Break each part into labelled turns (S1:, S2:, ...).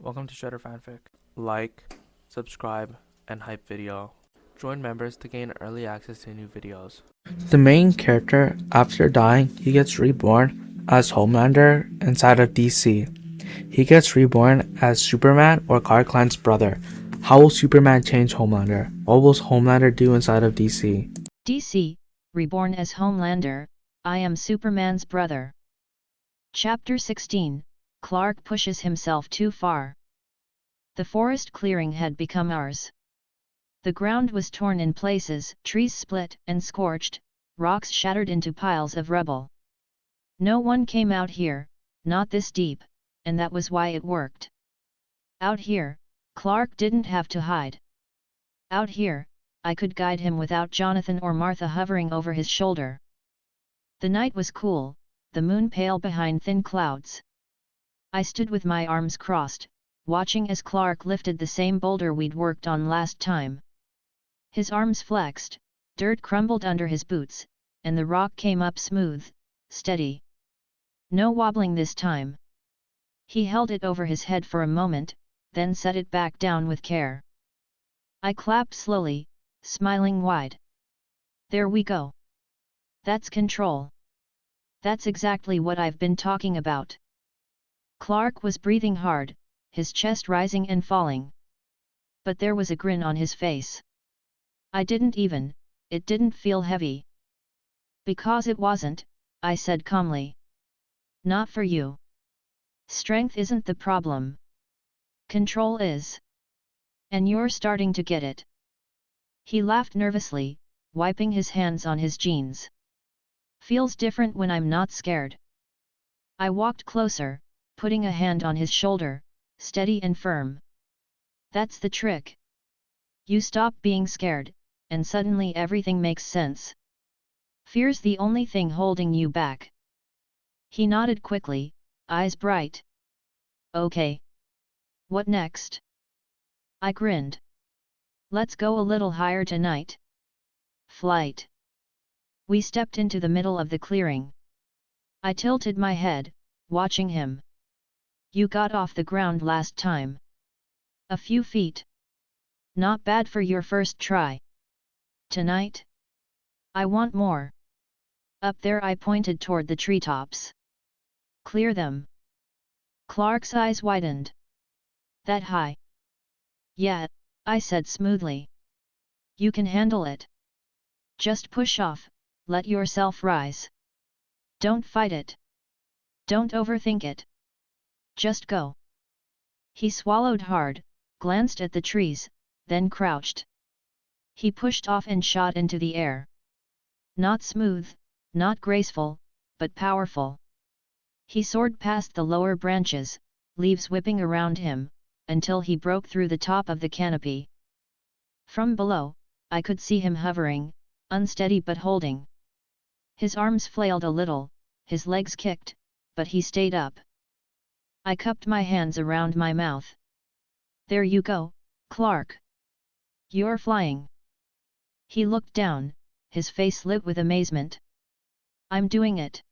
S1: Welcome to Shredder Fanfic. Like, subscribe, and hype video. Join members to gain early access to new videos. The main character, after dying, he gets reborn as Homelander inside of DC. He gets reborn as Superman or Clark Kent's brother. How will Superman change Homelander? What will Homelander do inside of DC?
S2: DC, Reborn as Homelander, I am Superman's brother. Chapter 16, Clark pushes himself too far. The forest clearing had become ours. The ground was torn in places, trees split and scorched, rocks shattered into piles of rubble. No one came out here, not this deep, and that was why it worked. Out here, Clark didn't have to hide. Out here, I could guide him without Jonathan or Martha hovering over his shoulder. The night was cool, the moon pale behind thin clouds. I stood with my arms crossed, watching as Clark lifted the same boulder we'd worked on last time. His arms flexed, dirt crumbled under his boots, and the rock came up smooth, steady. No wobbling this time. He held it over his head for a moment, then set it back down with care. I clapped slowly, smiling wide. There we go. That's control. That's exactly what I've been talking about. Clark was breathing hard, his chest rising and falling. But there was a grin on his face. It didn't feel heavy. Because it wasn't, I said calmly. Not for you. Strength isn't the problem. Control is. And you're starting to get it. He laughed nervously, wiping his hands on his jeans. Feels different when I'm not scared. I walked closer, putting a hand on his shoulder, steady and firm. That's the trick. You stop being scared, and suddenly everything makes sense. Fear's the only thing holding you back. He nodded quickly, eyes bright. Okay. What next? I grinned. Let's go a little higher tonight. Flight. We stepped into the middle of the clearing. I tilted my head, watching him. You got off the ground last time. A few feet. Not bad for your first try. Tonight? I want more. Up there, I pointed toward the treetops. Clear them. Clark's eyes widened. That high? Yeah, I said smoothly. You can handle it. Just push off, let yourself rise. Don't fight it. Don't overthink it. Just go. He swallowed hard, glanced at the trees, then crouched. He pushed off and shot into the air. Not smooth, not graceful, but powerful. He soared past the lower branches, leaves whipping around him, until he broke through the top of the canopy. From below, I could see him hovering, unsteady but holding. His arms flailed a little, his legs kicked, but he stayed up. I cupped my hands around my mouth. There you go, Clark. You're flying. He looked down, his face lit with amazement. I'm doing it.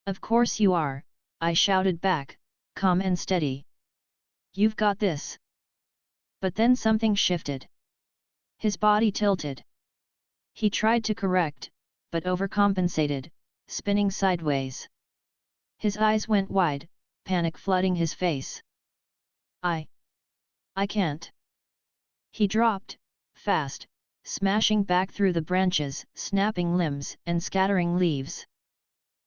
S2: Of course you are, I shouted back, calm and steady. You've got this. But then something shifted. His body tilted. He tried to correct, but overcompensated, spinning sideways. His eyes went wide, panic flooding his face. I can't. He dropped, fast, smashing back through the branches, snapping limbs and scattering leaves.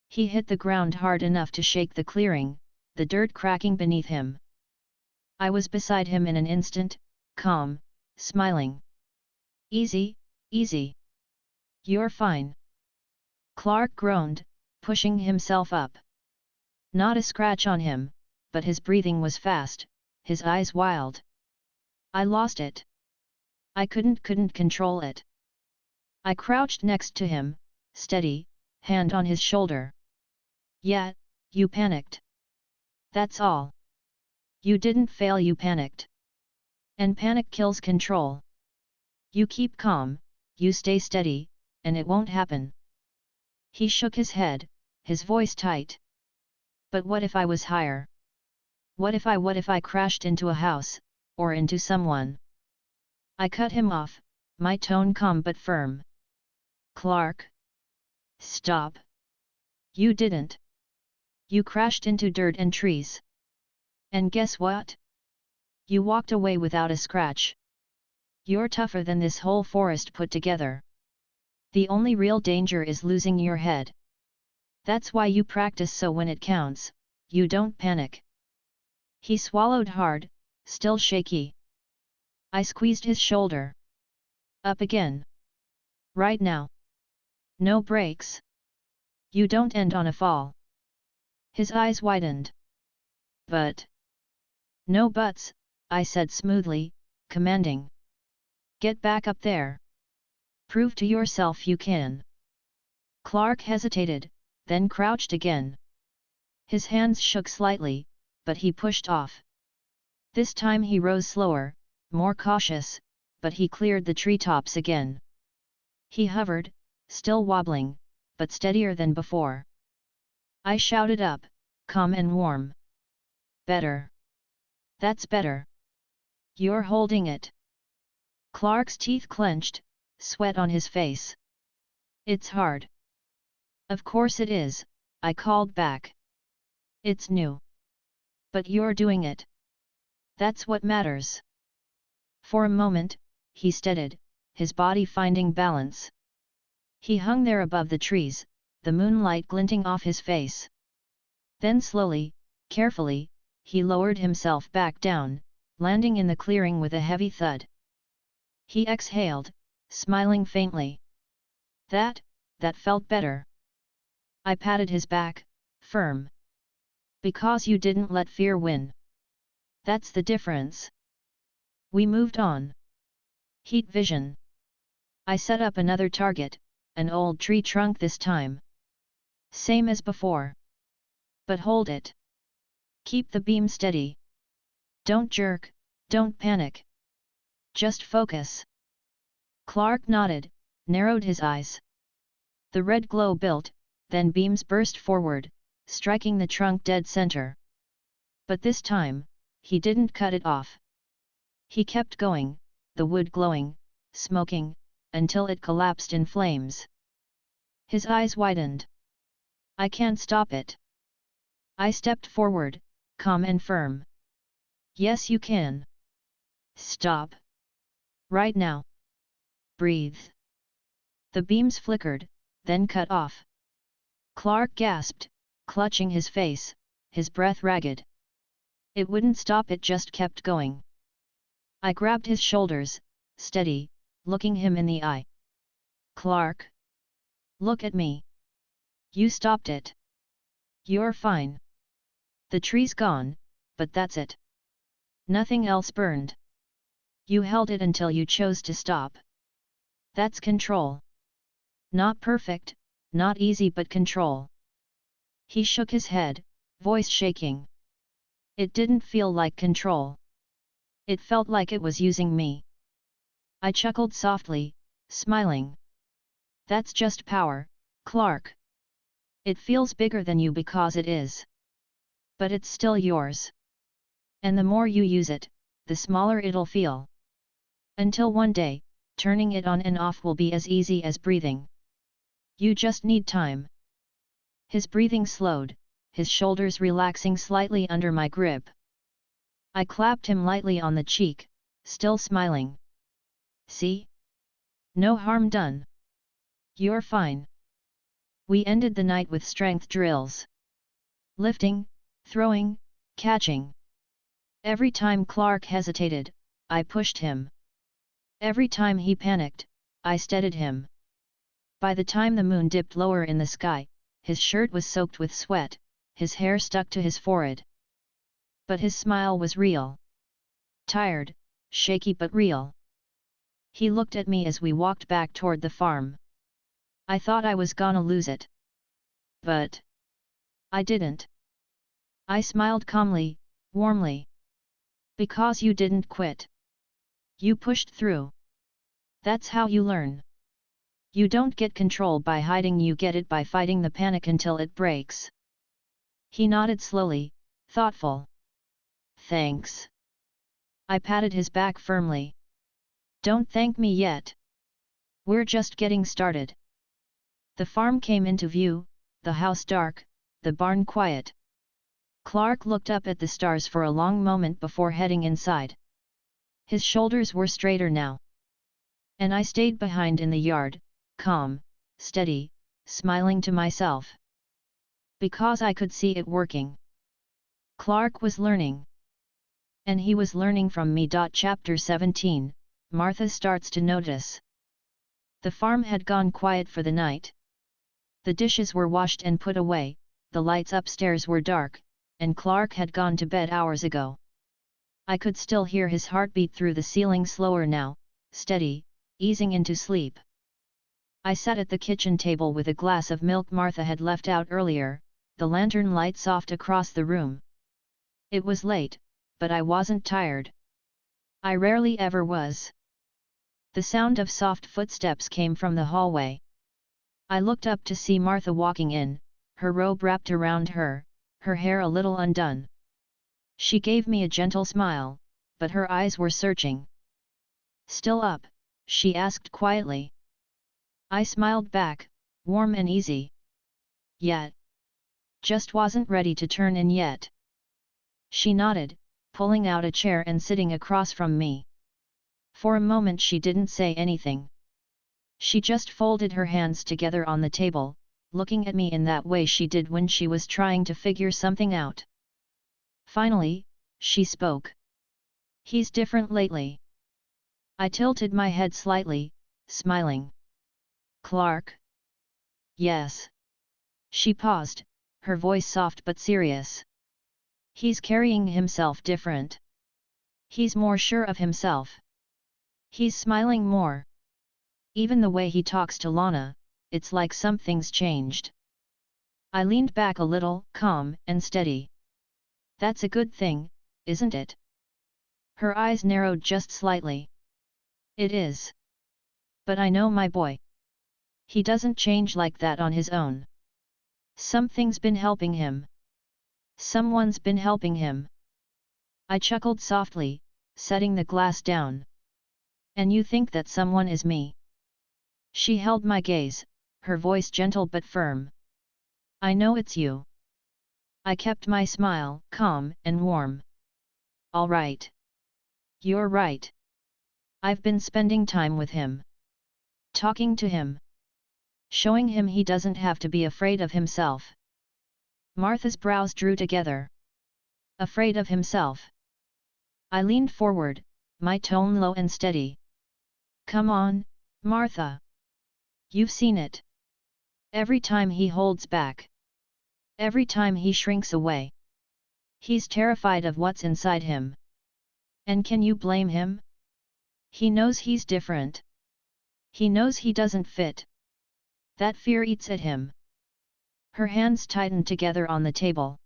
S2: He hit the ground hard enough to shake the clearing, the dirt cracking beneath him. I was beside him in an instant, calm, smiling. Easy, easy. You're fine. Clark groaned, pushing himself up. Not a scratch on him, but his breathing was fast, his eyes wild. I lost it. I couldn't control it. I crouched next to him, steady, hand on his shoulder. Yeah, you panicked. That's all. You didn't fail, you panicked. And panic kills control. You keep calm, you stay steady, and it won't happen. He shook his head, his voice tight. But what if I was higher? What if I crashed into a house, or into someone? I cut him off, my tone calm but firm. Clark? Stop. You didn't. You crashed into dirt and trees. And guess what? You walked away without a scratch. You're tougher than this whole forest put together. The only real danger is losing your head. That's why you practice so when it counts, you don't panic. He swallowed hard, still shaky. I squeezed his shoulder. Up again. Right now. No breaks. You don't end on a fall. His eyes widened. But. No buts, I said smoothly, commanding. Get back up there. Prove to yourself you can. Clark hesitated, then crouched again. His hands shook slightly, but he pushed off. This time he rose slower, more cautious, but he cleared the treetops again. He hovered, still wobbling, but steadier than before. I shouted up, calm and warm. Better. That's better. You're holding it. Clark's teeth clenched, sweat on his face. It's hard. Of course it is, I called back. It's new. But you're doing it. That's what matters. For a moment, he steadied, his body finding balance. He hung there above the trees, the moonlight glinting off his face. Then slowly, carefully, he lowered himself back down, landing in the clearing with a heavy thud. He exhaled, smiling faintly. That felt better. I patted his back, firm. Because you didn't let fear win. That's the difference. We moved on. Heat vision. I set up another target, an old tree trunk this time. Same as before. But hold it. Keep the beam steady. Don't jerk, don't panic. Just focus. Clark nodded, narrowed his eyes. The red glow built, then beams burst forward, striking the trunk dead center. But this time, he didn't cut it off. He kept going, the wood glowing, smoking, until it collapsed in flames. His eyes widened. I can't stop it. I stepped forward, calm and firm. Yes you can. Stop. Right now. Breathe. The beams flickered, then cut off. Clark gasped, clutching his face, his breath ragged. It wouldn't stop, it just kept going. I grabbed his shoulders, steady, looking him in the eye. Clark? Look at me. You stopped it. You're fine. The tree's gone, but that's it. Nothing else burned. You held it until you chose to stop. That's control. Not perfect, not easy, but control. He shook his head, voice shaking. It didn't feel like control. It felt like it was using me. I chuckled softly, smiling. That's just power, Clark. It feels bigger than you because it is. But it's still yours. And the more you use it, the smaller it'll feel. Until one day, turning it on and off will be as easy as breathing. You just need time. His breathing slowed, his shoulders relaxing slightly under my grip. I clapped him lightly on the cheek, still smiling. See? No harm done. You're fine. We ended the night with strength drills. Lifting, throwing, catching. Every time Clark hesitated, I pushed him. Every time he panicked, I steadied him. By the time the moon dipped lower in the sky, his shirt was soaked with sweat, his hair stuck to his forehead. But his smile was real. Tired, shaky but real. He looked at me as we walked back toward the farm. I thought I was gonna lose it. But I didn't. I smiled calmly, warmly. Because you didn't quit. You pushed through. That's how you learn. You don't get control by hiding, you get it by fighting the panic until it breaks. He nodded slowly, thoughtful. Thanks. I patted his back firmly. Don't thank me yet. We're just getting started. The farm came into view, the house dark, the barn quiet. Clark looked up at the stars for a long moment before heading inside. His shoulders were straighter now. And I stayed behind in the yard, calm, steady, smiling to myself. Because I could see it working. Clark was learning. And he was learning from me. Chapter 17, Martha starts to notice. The farm had gone quiet for the night. The dishes were washed and put away, the lights upstairs were dark, and Clark had gone to bed hours ago. I could still hear his heartbeat through the ceiling, slower now, steady, easing into sleep. I sat at the kitchen table with a glass of milk Martha had left out earlier, the lantern light soft across the room. It was late, but I wasn't tired. I rarely ever was. The sound of soft footsteps came from the hallway. I looked up to see Martha walking in, her robe wrapped around her, her hair a little undone. She gave me a gentle smile, but her eyes were searching. "Still up?" she asked quietly. I smiled back, warm and easy. "Yet. Just wasn't ready to turn in yet." She nodded, pulling out a chair and sitting across from me. For a moment she didn't say anything. She just folded her hands together on the table, looking at me in that way she did when she was trying to figure something out. Finally, she spoke. "He's different lately." I tilted my head slightly, smiling. "Clark?" "Yes." She paused, her voice soft but serious. "He's carrying himself different. He's more sure of himself. He's smiling more. Even the way he talks to Lana, it's like something's changed." I leaned back a little, calm and steady. "That's a good thing, isn't it?" Her eyes narrowed just slightly. "It is. But I know my boy. He doesn't change like that on his own. Something's been helping him. Someone's been helping him." I chuckled softly, setting the glass down. "And you think that someone is me?" She held my gaze, her voice gentle but firm. "I know it's you." I kept my smile calm and warm. "All right. You're right. I've been spending time with him. Talking to him. Showing him he doesn't have to be afraid of himself." Martha's brows drew together. "Afraid of himself?" I leaned forward, my tone low and steady. "Come on, Martha. You've seen it. Every time he holds back. Every time he shrinks away. He's terrified of what's inside him. And can you blame him? He knows he's different. He knows he doesn't fit. That fear eats at him." Her hands tightened together on the table.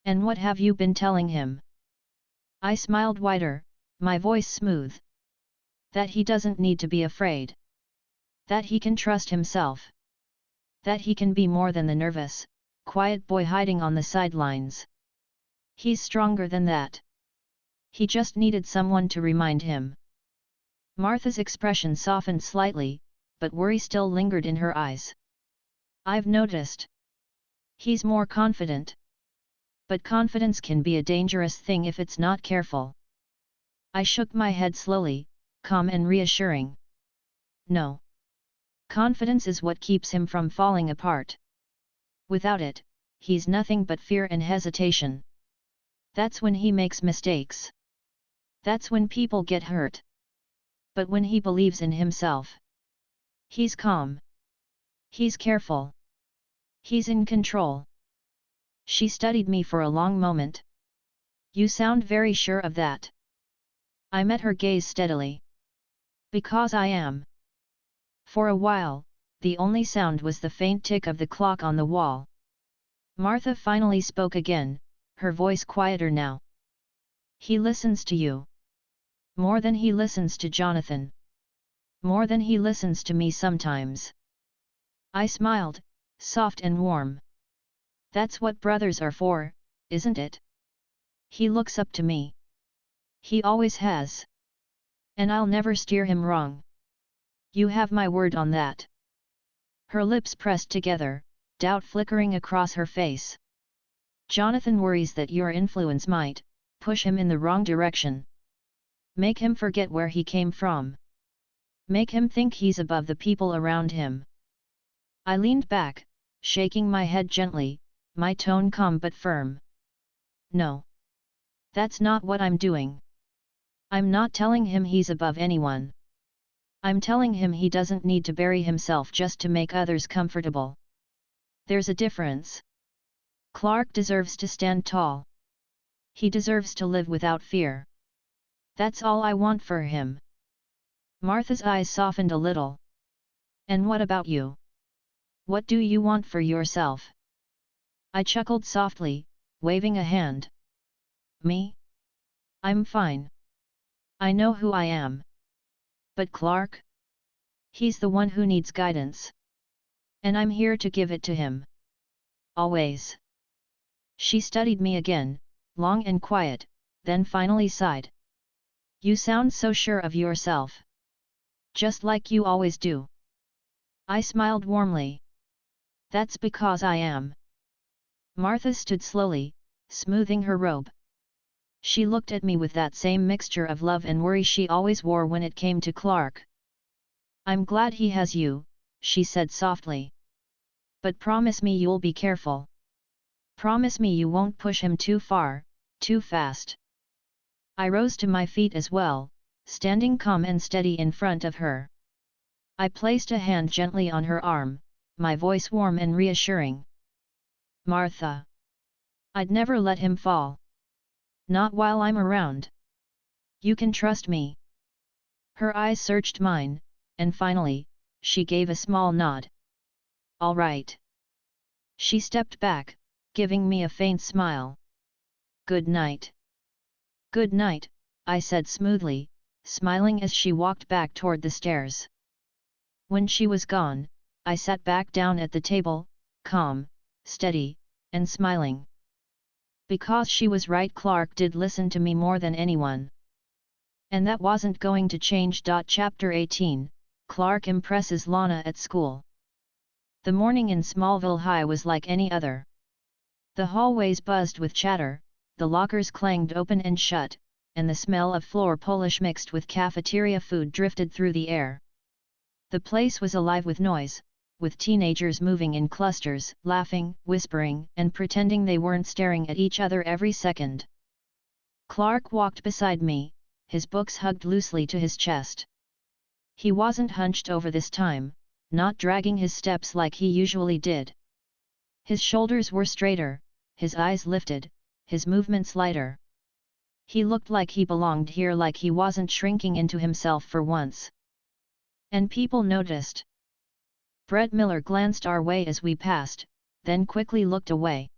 S2: "And what have you been telling him?" I smiled wider, my voice smooth. "That he doesn't need to be afraid. That he can trust himself. That he can be more than the nervous, quiet boy hiding on the sidelines. He's stronger than that. He just needed someone to remind him." Martha's expression softened slightly, but worry still lingered in her eyes. "I've noticed. He's more confident. But confidence can be a dangerous thing if it's not careful." I shook my head slowly, calm and reassuring. "No. Confidence is what keeps him from falling apart. Without it, he's nothing but fear and hesitation. That's when he makes mistakes. That's when people get hurt. But when he believes in himself, he's calm. He's careful. He's in control." She studied me for a long moment. "You sound very sure of that." I met her gaze steadily. "Because I am." For a while, the only sound was the faint tick of the clock on the wall. Martha finally spoke again, her voice quieter now. "He listens to you. More than he listens to Jonathan. More than he listens to me sometimes." I smiled, soft and warm. "That's what brothers are for, isn't it? He looks up to me. He always has. And I'll never steer him wrong. You have my word on that. Her lips pressed together, doubt flickering across her face. Jonathan worries that your influence might push him in the wrong direction. Make him forget where he came from. Make him think he's above the people around him. I leaned back, shaking my head gently, my tone calm but firm. No. That's not what I'm doing. I'm not telling him he's above anyone. I'm telling him he doesn't need to bury himself just to make others comfortable. There's a difference. Clark deserves to stand tall. He deserves to live without fear. That's all I want for him. Martha's eyes softened a little. And what about you? What do you want for yourself? I chuckled softly, waving a hand. Me? I'm fine. I know who I am. But Clark? He's the one who needs guidance. And I'm here to give it to him. Always. She studied me again, long and quiet, then finally sighed. You sound so sure of yourself. Just like you always do. I smiled warmly. That's because I am. Martha stood slowly, smoothing her robe. She looked at me with that same mixture of love and worry she always wore when it came to Clark. I'm glad he has you, she said softly. But promise me you'll be careful. Promise me you won't push him too far, too fast. I rose to my feet as well, standing calm and steady in front of her. I placed a hand gently on her arm, my voice warm and reassuring. Martha. I'd never let him fall. Not while I'm around. You can trust me. Her eyes searched mine, and finally, she gave a small nod. All right. She stepped back, giving me a faint smile. Good night. Good night, I said smoothly, smiling as she walked back toward the stairs. When she was gone, I sat back down at the table, calm, steady, and smiling. Because she was right, Clark did listen to me more than anyone. And that wasn't going to change. Chapter 18, Clark impresses Lana at school. The morning in Smallville High was like any other. The hallways buzzed with chatter, the lockers clanged open and shut, and the smell of floor polish mixed with cafeteria food drifted through the air. The place was alive with noise, with teenagers moving in clusters, laughing, whispering, and pretending they weren't staring at each other every second. Clark walked beside me, his books hugged loosely to his chest. He wasn't hunched over this time, not dragging his steps like he usually did. His shoulders were straighter, his eyes lifted, his movements lighter. He looked like he belonged here, like he wasn't shrinking into himself for once. And people noticed. Brett Miller glanced our way as we passed, then quickly looked away.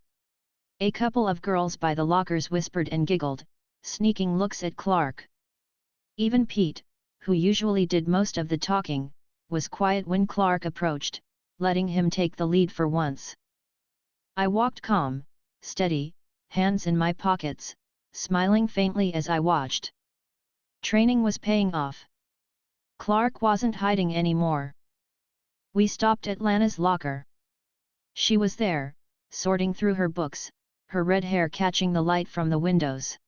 S2: A couple of girls by the lockers whispered and giggled, sneaking looks at Clark. Even Pete, who usually did most of the talking, was quiet when Clark approached, letting him take the lead for once. I walked calm, steady, hands in my pockets, smiling faintly as I watched. Training was paying off. Clark wasn't hiding anymore. We stopped at Lana's locker. She was there, sorting through her books, her red hair catching the light from the windows.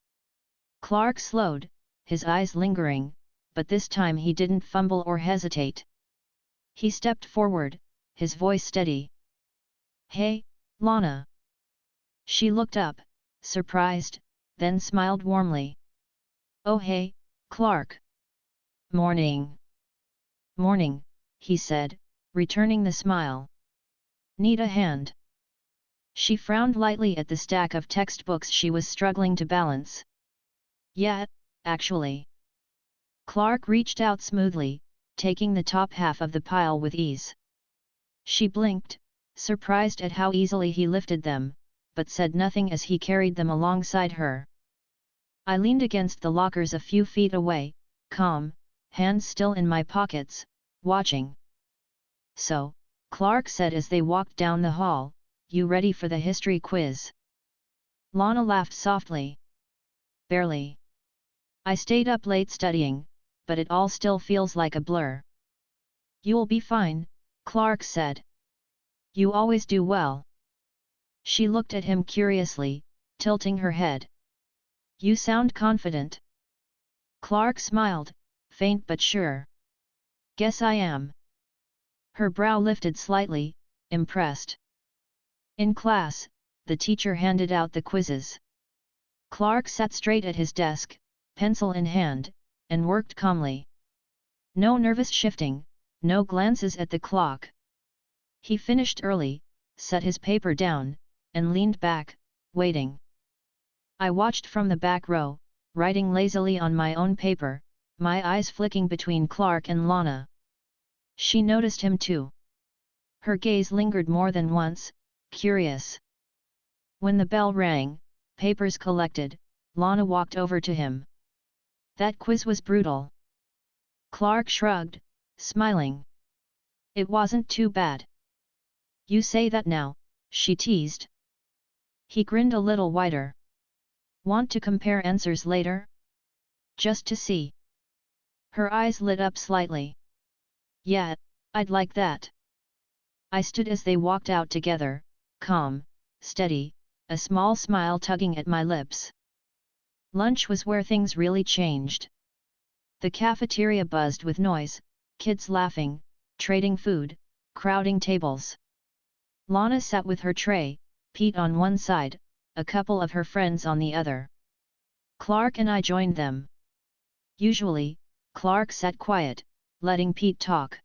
S2: Clark slowed, his eyes lingering, but this time he didn't fumble or hesitate. He stepped forward, his voice steady. Hey, Lana. She looked up, surprised, then smiled warmly. Oh hey, Clark. Morning. Morning, he said, returning the smile. Need a hand? She frowned lightly at the stack of textbooks she was struggling to balance. Yeah, actually. Clark reached out smoothly, taking the top half of the pile with ease. She blinked, surprised at how easily he lifted them, but said nothing as he carried them alongside her. I leaned against the lockers a few feet away, calm, hands still in my pockets, watching. So, Clark said as they walked down the hall, you ready for the history quiz? Lana laughed softly. barely. I stayed up late studying, but it all still feels like a blur. You'll be fine, Clark said. You always do well. She looked at him curiously, tilting her head. You sound confident. Clark smiled, faint but sure. Guess I am. Her brow lifted slightly, impressed. In class, the teacher handed out the quizzes. Clark sat straight at his desk, pencil in hand, and worked calmly. No nervous shifting, no glances at the clock. He finished early, set his paper down, and leaned back, waiting. I watched from the back row, writing lazily on my own paper, my eyes flicking between Clark and Lana. She noticed him too. Her gaze lingered more than once, curious. When the bell rang, papers collected, Lana walked over to him. That quiz was brutal. Clark shrugged, smiling. It wasn't too bad. You say that now, she teased. He grinned a little wider. Want to compare answers later? Just to see. Her eyes lit up slightly. Yeah, I'd like that. I stood as they walked out together, calm, steady, a small smile tugging at my lips. Lunch was where things really changed. The cafeteria buzzed with noise, kids laughing, trading food, crowding tables. Lana sat with her tray, Pete on one side, a couple of her friends on the other. Clark and I joined them. Usually, Clark sat quiet, letting Pete talk.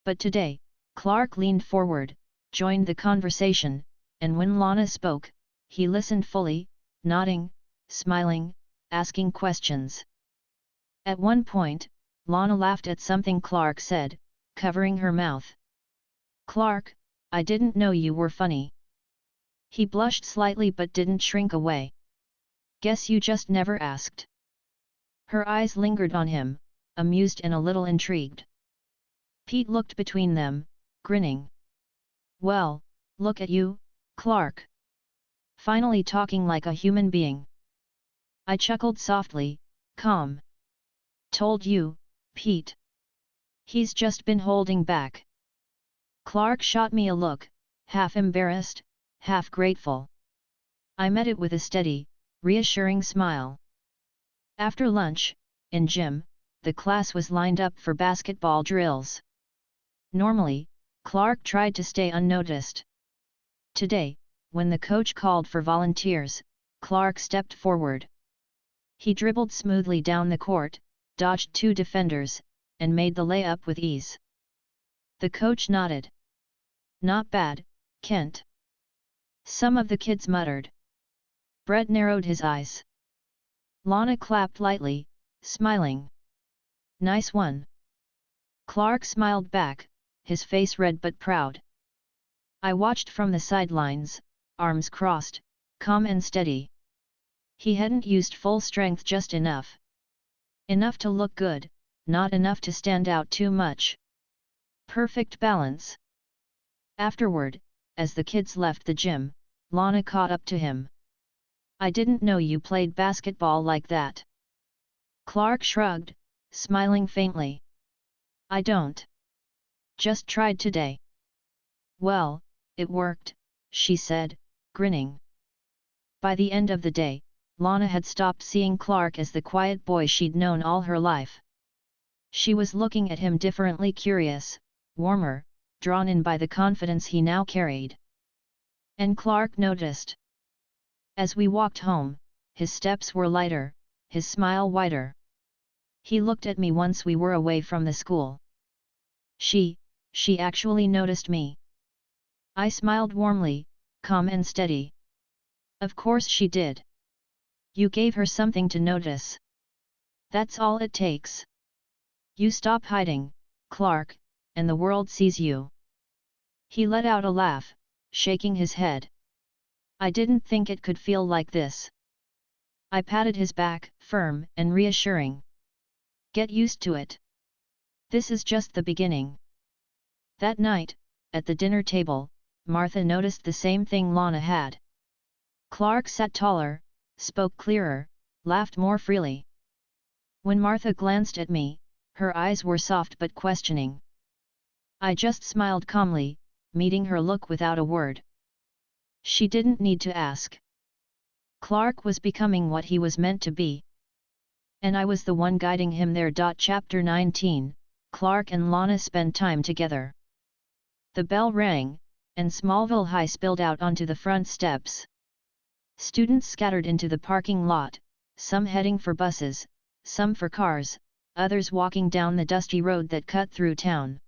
S2: But today, Clark leaned forward, joined the conversation, and when Lana spoke, he listened fully, nodding, smiling, asking questions. At one point, Lana laughed at something Clark said, covering her mouth. Clark, I didn't know you were funny. He blushed slightly but didn't shrink away. Guess you just never asked. Her eyes lingered on him, amused and a little intrigued. Pete looked between them, grinning. Well, look at you, Clark. Finally talking like a human being. I chuckled softly, calm. Told you, Pete. He's just been holding back. Clark shot me a look, half embarrassed, half grateful. I met it with a steady, reassuring smile. After lunch, in gym, the class was lined up for basketball drills. Normally, Clark tried to stay unnoticed. Today, when the coach called for volunteers, Clark stepped forward. He dribbled smoothly down the court, dodged two defenders, and made the layup with ease. The coach nodded. Not bad, Kent. Some of the kids muttered. Brett narrowed his eyes. Lana clapped lightly, smiling. Nice one. Clark smiled back, his face red but proud. I watched from the sidelines, arms crossed, calm and steady. He hadn't used full strength, just enough. Enough to look good, not enough to stand out too much. Perfect balance. Afterward, as the kids left the gym, Lana caught up to him. I didn't know you played basketball like that. Clark shrugged, smiling faintly. I don't. Just tried today. Well, it worked, she said, grinning. By the end of the day, Lana had stopped seeing Clark as the quiet boy she'd known all her life. She was looking at him differently, curious, warmer, drawn in by the confidence he now carried. And Clark noticed. As we walked home, his steps were lighter, his smile wider. He looked at me once we were away from the school. She actually noticed me. I smiled warmly, calm and steady. Of course she did. You gave her something to notice. That's all it takes. You stop hiding, Clark, and the world sees you. He let out a laugh, shaking his head. I didn't think it could feel like this. I patted his back, firm and reassuring. Get used to it. This is just the beginning. That night, at the dinner table, Martha noticed the same thing Lana had. Clark sat taller, spoke clearer, laughed more freely. When Martha glanced at me, her eyes were soft but questioning. I just smiled calmly, meeting her look without a word. She didn't need to ask. Clark was becoming what he was meant to be. And I was the one guiding him there. Chapter 19, Clark and Lana spend time together. The bell rang, and Smallville High spilled out onto the front steps. Students scattered into the parking lot, some heading for buses, some for cars, others walking down the dusty road that cut through town.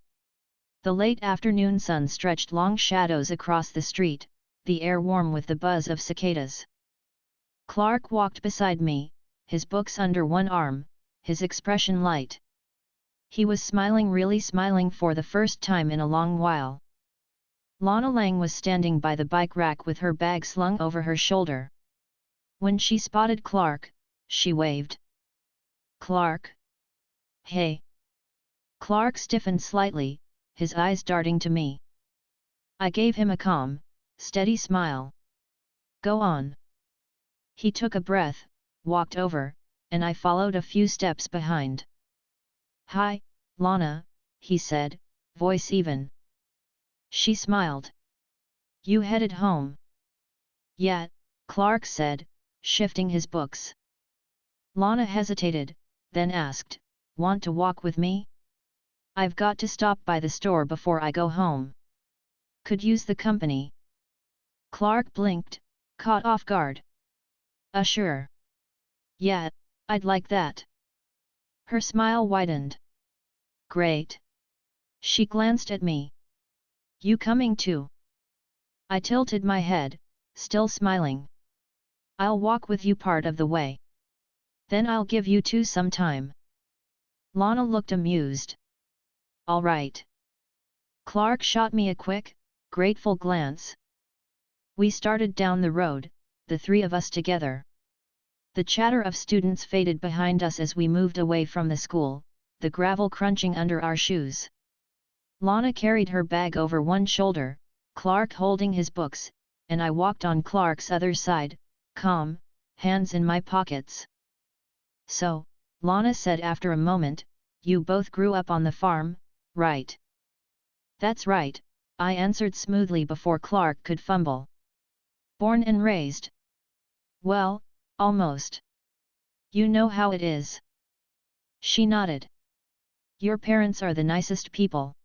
S2: The late afternoon sun stretched long shadows across the street, the air warm with the buzz of cicadas. Clark walked beside me, his books under one arm, his expression light. He was smiling, really smiling for the first time in a long while. Lana Lang was standing by the bike rack with her bag slung over her shoulder. When she spotted Clark, she waved. "Clark? Hey!" Clark stiffened slightly, his eyes darting to me. I gave him a calm, steady smile. "Go on." He took a breath, walked over, and I followed a few steps behind. "Hi, Lana," he said, voice even. She smiled. "You headed home?" "Yeah," Clark said, shifting his books. Lana hesitated, then asked, "Want to walk with me? I've got to stop by the store before I go home. Could use the company." Clark blinked, caught off guard. Sure. Yeah, I'd like that." Her smile widened. "Great." She glanced at me. "You coming too?" I tilted my head, still smiling. "I'll walk with you part of the way. Then I'll give you two some time." Lana looked amused. "All right." Clark shot me a quick, grateful glance. We started down the road, the three of us together. The chatter of students faded behind us as we moved away from the school, the gravel crunching under our shoes. Lana carried her bag over one shoulder, Clark holding his books, and I walked on Clark's other side, calm, hands in my pockets. "So," Lana said after a moment, "you both grew up on the farm, right?" "That's right," I answered smoothly before Clark could fumble. "Born and raised?" "Well, almost. You know how it is." She nodded. "Your parents are the nicest people.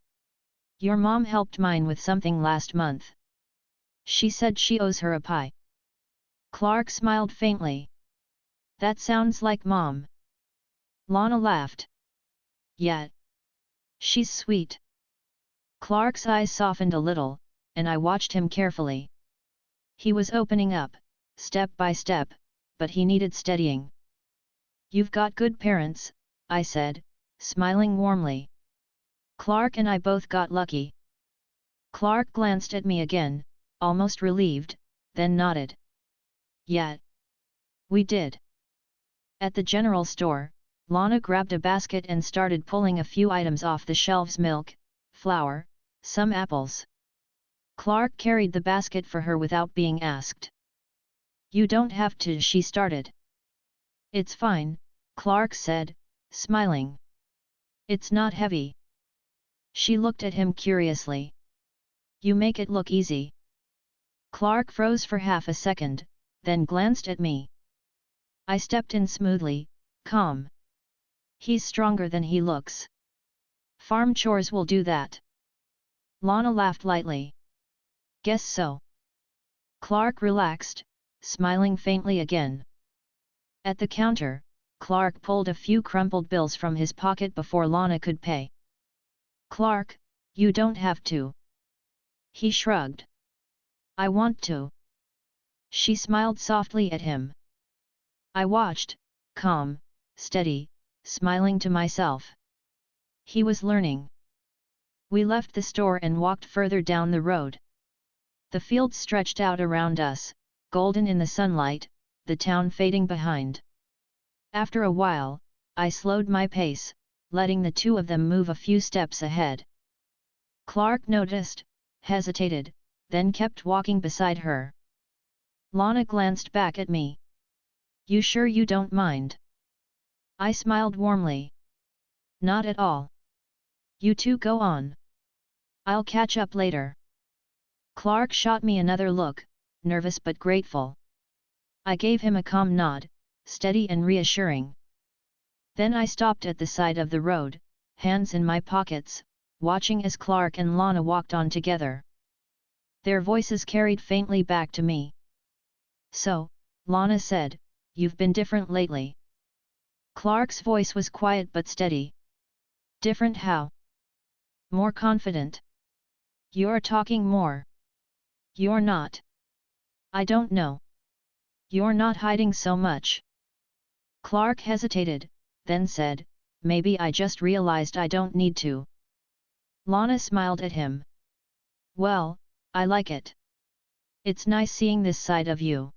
S2: Your mom helped mine with something last month. She said she owes her a pie." Clark smiled faintly. "That sounds like Mom." Lana laughed. "Yeah. She's sweet." Clark's eyes softened a little, and I watched him carefully. He was opening up, step by step, but he needed steadying. "You've got good parents," I said, smiling warmly. "Clark and I both got lucky." Clark glanced at me again, almost relieved, then nodded. "Yeah. We did." At the general store, Lana grabbed a basket and started pulling a few items off the shelves: milk, flour, some apples. Clark carried the basket for her without being asked. "You don't have to," she started. "It's fine," Clark said, smiling. "It's not heavy." She looked at him curiously. "You make it look easy." Clark froze for half a second, then glanced at me. I stepped in smoothly, calm. "He's stronger than he looks. Farm chores will do that." Lana laughed lightly. "Guess so." Clark relaxed, smiling faintly again. At the counter, Clark pulled a few crumpled bills from his pocket before Lana could pay. "Clark, you don't have to." He shrugged. "I want to." She smiled softly at him. I watched, calm, steady, smiling to myself. He was learning. We left the store and walked further down the road. The fields stretched out around us, golden in the sunlight, the town fading behind. After a while, I slowed my pace, letting the two of them move a few steps ahead. Clark noticed, hesitated, then kept walking beside her. Lana glanced back at me. You sure you don't mind? I smiled warmly. Not at all. You two go on. I'll catch up later. Clark shot me another look, nervous but grateful. I gave him a calm nod, steady and reassuring. Then I stopped at the side of the road, hands in my pockets, watching as Clark and Lana walked on together. Their voices carried faintly back to me. So, Lana said, you've been different lately. Clark's voice was quiet but steady. Different how? More confident. You're talking more. You're not. I don't know. You're not hiding so much. Clark hesitated, then said, maybe I just realized I don't need to. Lana smiled at him. Well, I like it. It's nice seeing this side of you.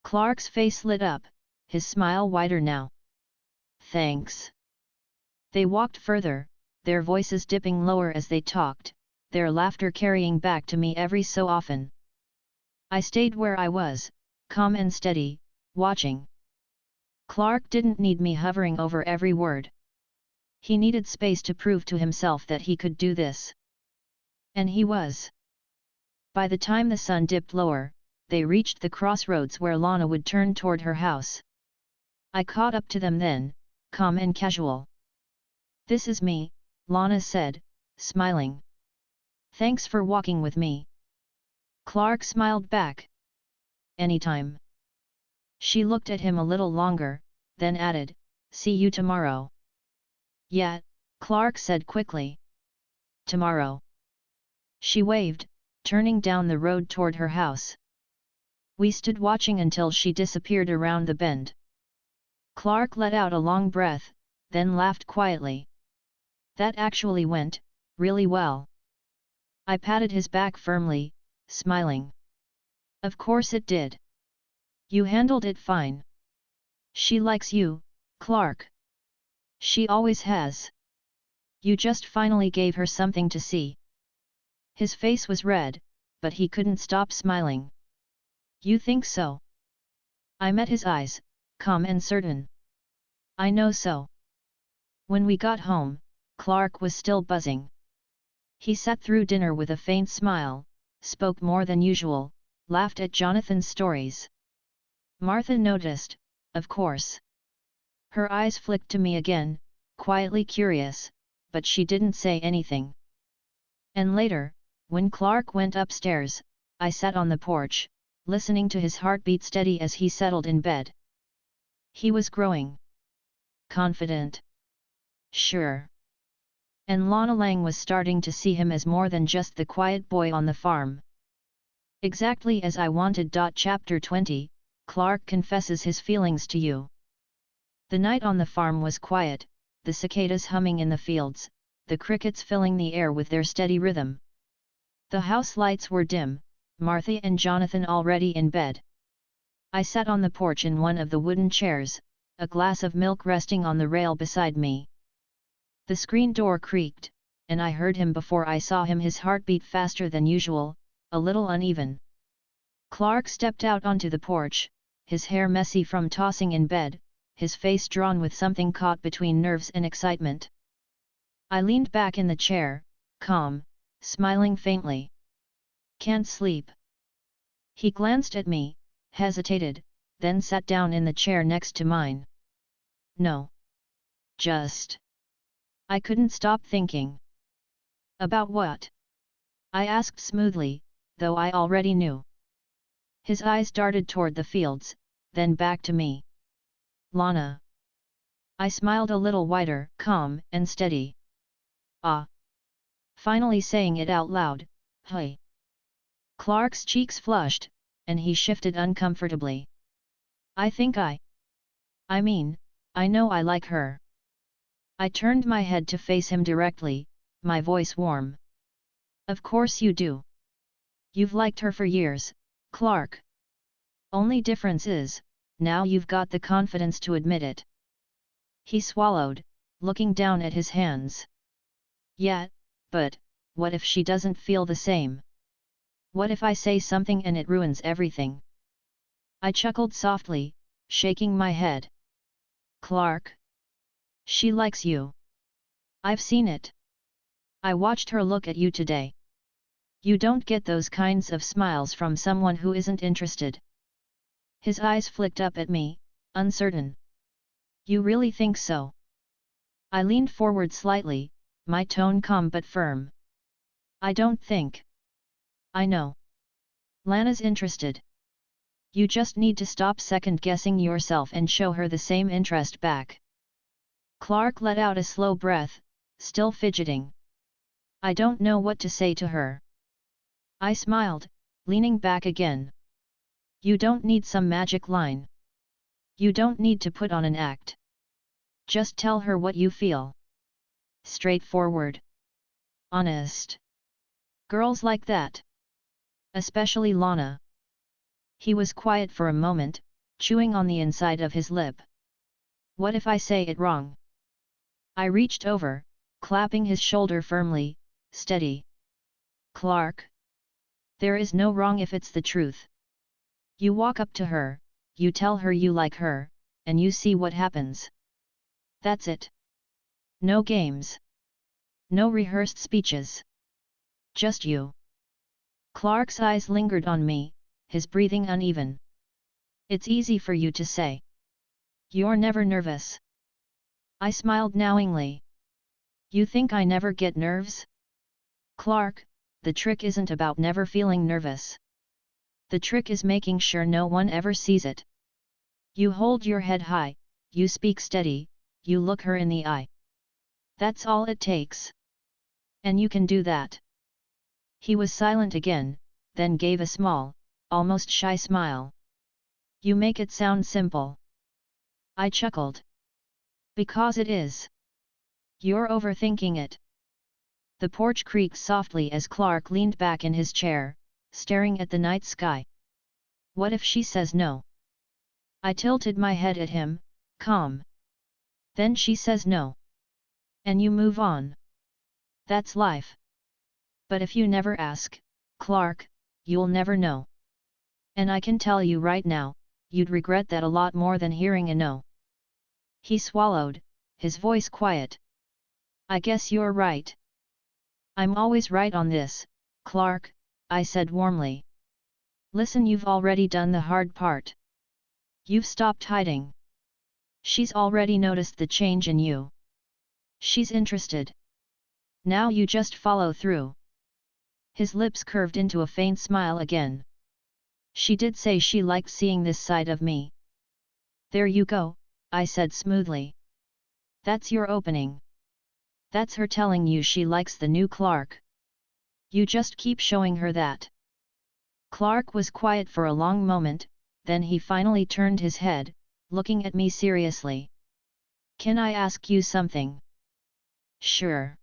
S2: Clark's face lit up, his smile wider now. Thanks. They walked further, their voices dipping lower as they talked, their laughter carrying back to me every so often. I stayed where I was, calm and steady, watching. Clark didn't need me hovering over every word. He needed space to prove to himself that he could do this. And he was. By the time the sun dipped lower, they reached the crossroads where Lana would turn toward her house. I caught up to them then, calm and casual. This is me, Lana said, smiling. Thanks for walking with me. Clark smiled back. Anytime. She looked at him a little longer, then added, see you tomorrow. Yeah, Clark said quickly. Tomorrow. She waved, turning down the road toward her house. We stood watching until she disappeared around the bend. Clark let out a long breath, then laughed quietly. That actually went, really well. I patted his back firmly, smiling. Of course it did. You handled it fine. She likes you, Clark. She always has. You just finally gave her something to see. His face was red, but he couldn't stop smiling. You think so? I met his eyes, calm and certain. I know so. When we got home, Clark was still buzzing. He sat through dinner with a faint smile, spoke more than usual, laughed at Jonathan's stories. Martha noticed, of course. Her eyes flicked to me again, quietly curious, but she didn't say anything. And later, when Clark went upstairs, I sat on the porch, listening to his heartbeat steady as he settled in bed. He was growing. Confident. Sure. And Lana Lang was starting to see him as more than just the quiet boy on the farm. Exactly as I wanted. Chapter 20, Clark confesses his feelings to you. The night on the farm was quiet, the cicadas humming in the fields, the crickets filling the air with their steady rhythm. The house lights were dim, Martha and Jonathan already in bed. I sat on the porch in one of the wooden chairs, a glass of milk resting on the rail beside me. The screen door creaked, and I heard him before I saw him. His heart beat faster than usual, a little uneven. Clark stepped out onto the porch, his hair messy from tossing in bed, his face drawn with something caught between nerves and excitement. I leaned back in the chair, calm, smiling faintly. Can't sleep. He glanced at me, hesitated, then sat down in the chair next to mine. No. Just. I couldn't stop thinking. About what? I asked smoothly, though I already knew. His eyes darted toward the fields, then back to me. Lana. I smiled a little wider, calm and steady. Ah. Finally saying it out loud, hey. Clark's cheeks flushed, and he shifted uncomfortably. I think I mean, I know I like her. I turned my head to face him directly, my voice warm. Of course you do. You've liked her for years, Clark. Only difference is, now you've got the confidence to admit it. He swallowed, looking down at his hands. Yeah, but, what if she doesn't feel the same? What if I say something and it ruins everything? I chuckled softly, shaking my head. Clark? She likes you. I've seen it. I watched her look at you today. You don't get those kinds of smiles from someone who isn't interested. His eyes flicked up at me, uncertain. You really think so? I leaned forward slightly, my tone calm but firm. I don't think. I know. Lana's interested. You just need to stop second-guessing yourself and show her the same interest back. Clark let out a slow breath, still fidgeting. I don't know what to say to her. I smiled, leaning back again. You don't need some magic line. You don't need to put on an act. Just tell her what you feel. Straightforward. Honest. Girls like that. Especially Lana. He was quiet for a moment, chewing on the inside of his lip. What if I say it wrong? I reached over, clapping his shoulder firmly, steady. Clark. There is no wrong if it's the truth. You walk up to her, you tell her you like her, and you see what happens. That's it. No games. No rehearsed speeches. Just you. Clark's eyes lingered on me, his breathing uneven. It's easy for you to say. You're never nervous. I smiled knowingly. You think I never get nerves? Clark, the trick isn't about never feeling nervous. The trick is making sure no one ever sees it. You hold your head high, you speak steady, you look her in the eye. That's all it takes. And you can do that. He was silent again, then gave a small, almost shy smile. You make it sound simple. I chuckled. Because it is. You're overthinking it. The porch creaked softly as Clark leaned back in his chair, staring at the night sky. What if she says no? I tilted my head at him, calm. Then she says no. And you move on. That's life. But if you never ask, Clark, you'll never know. And I can tell you right now, you'd regret that a lot more than hearing a no. He swallowed, his voice quiet. I guess you're right. I'm always right on this, Clark, I said warmly. Listen, you've already done the hard part. You've stopped hiding. She's already noticed the change in you. She's interested. Now you just follow through. His lips curved into a faint smile again. She did say she liked seeing this side of me. There you go, I said smoothly. That's your opening. That's her telling you she likes the new Clark. You just keep showing her that. Clark was quiet for a long moment, then he finally turned his head, looking at me seriously. Can I ask you something? Sure.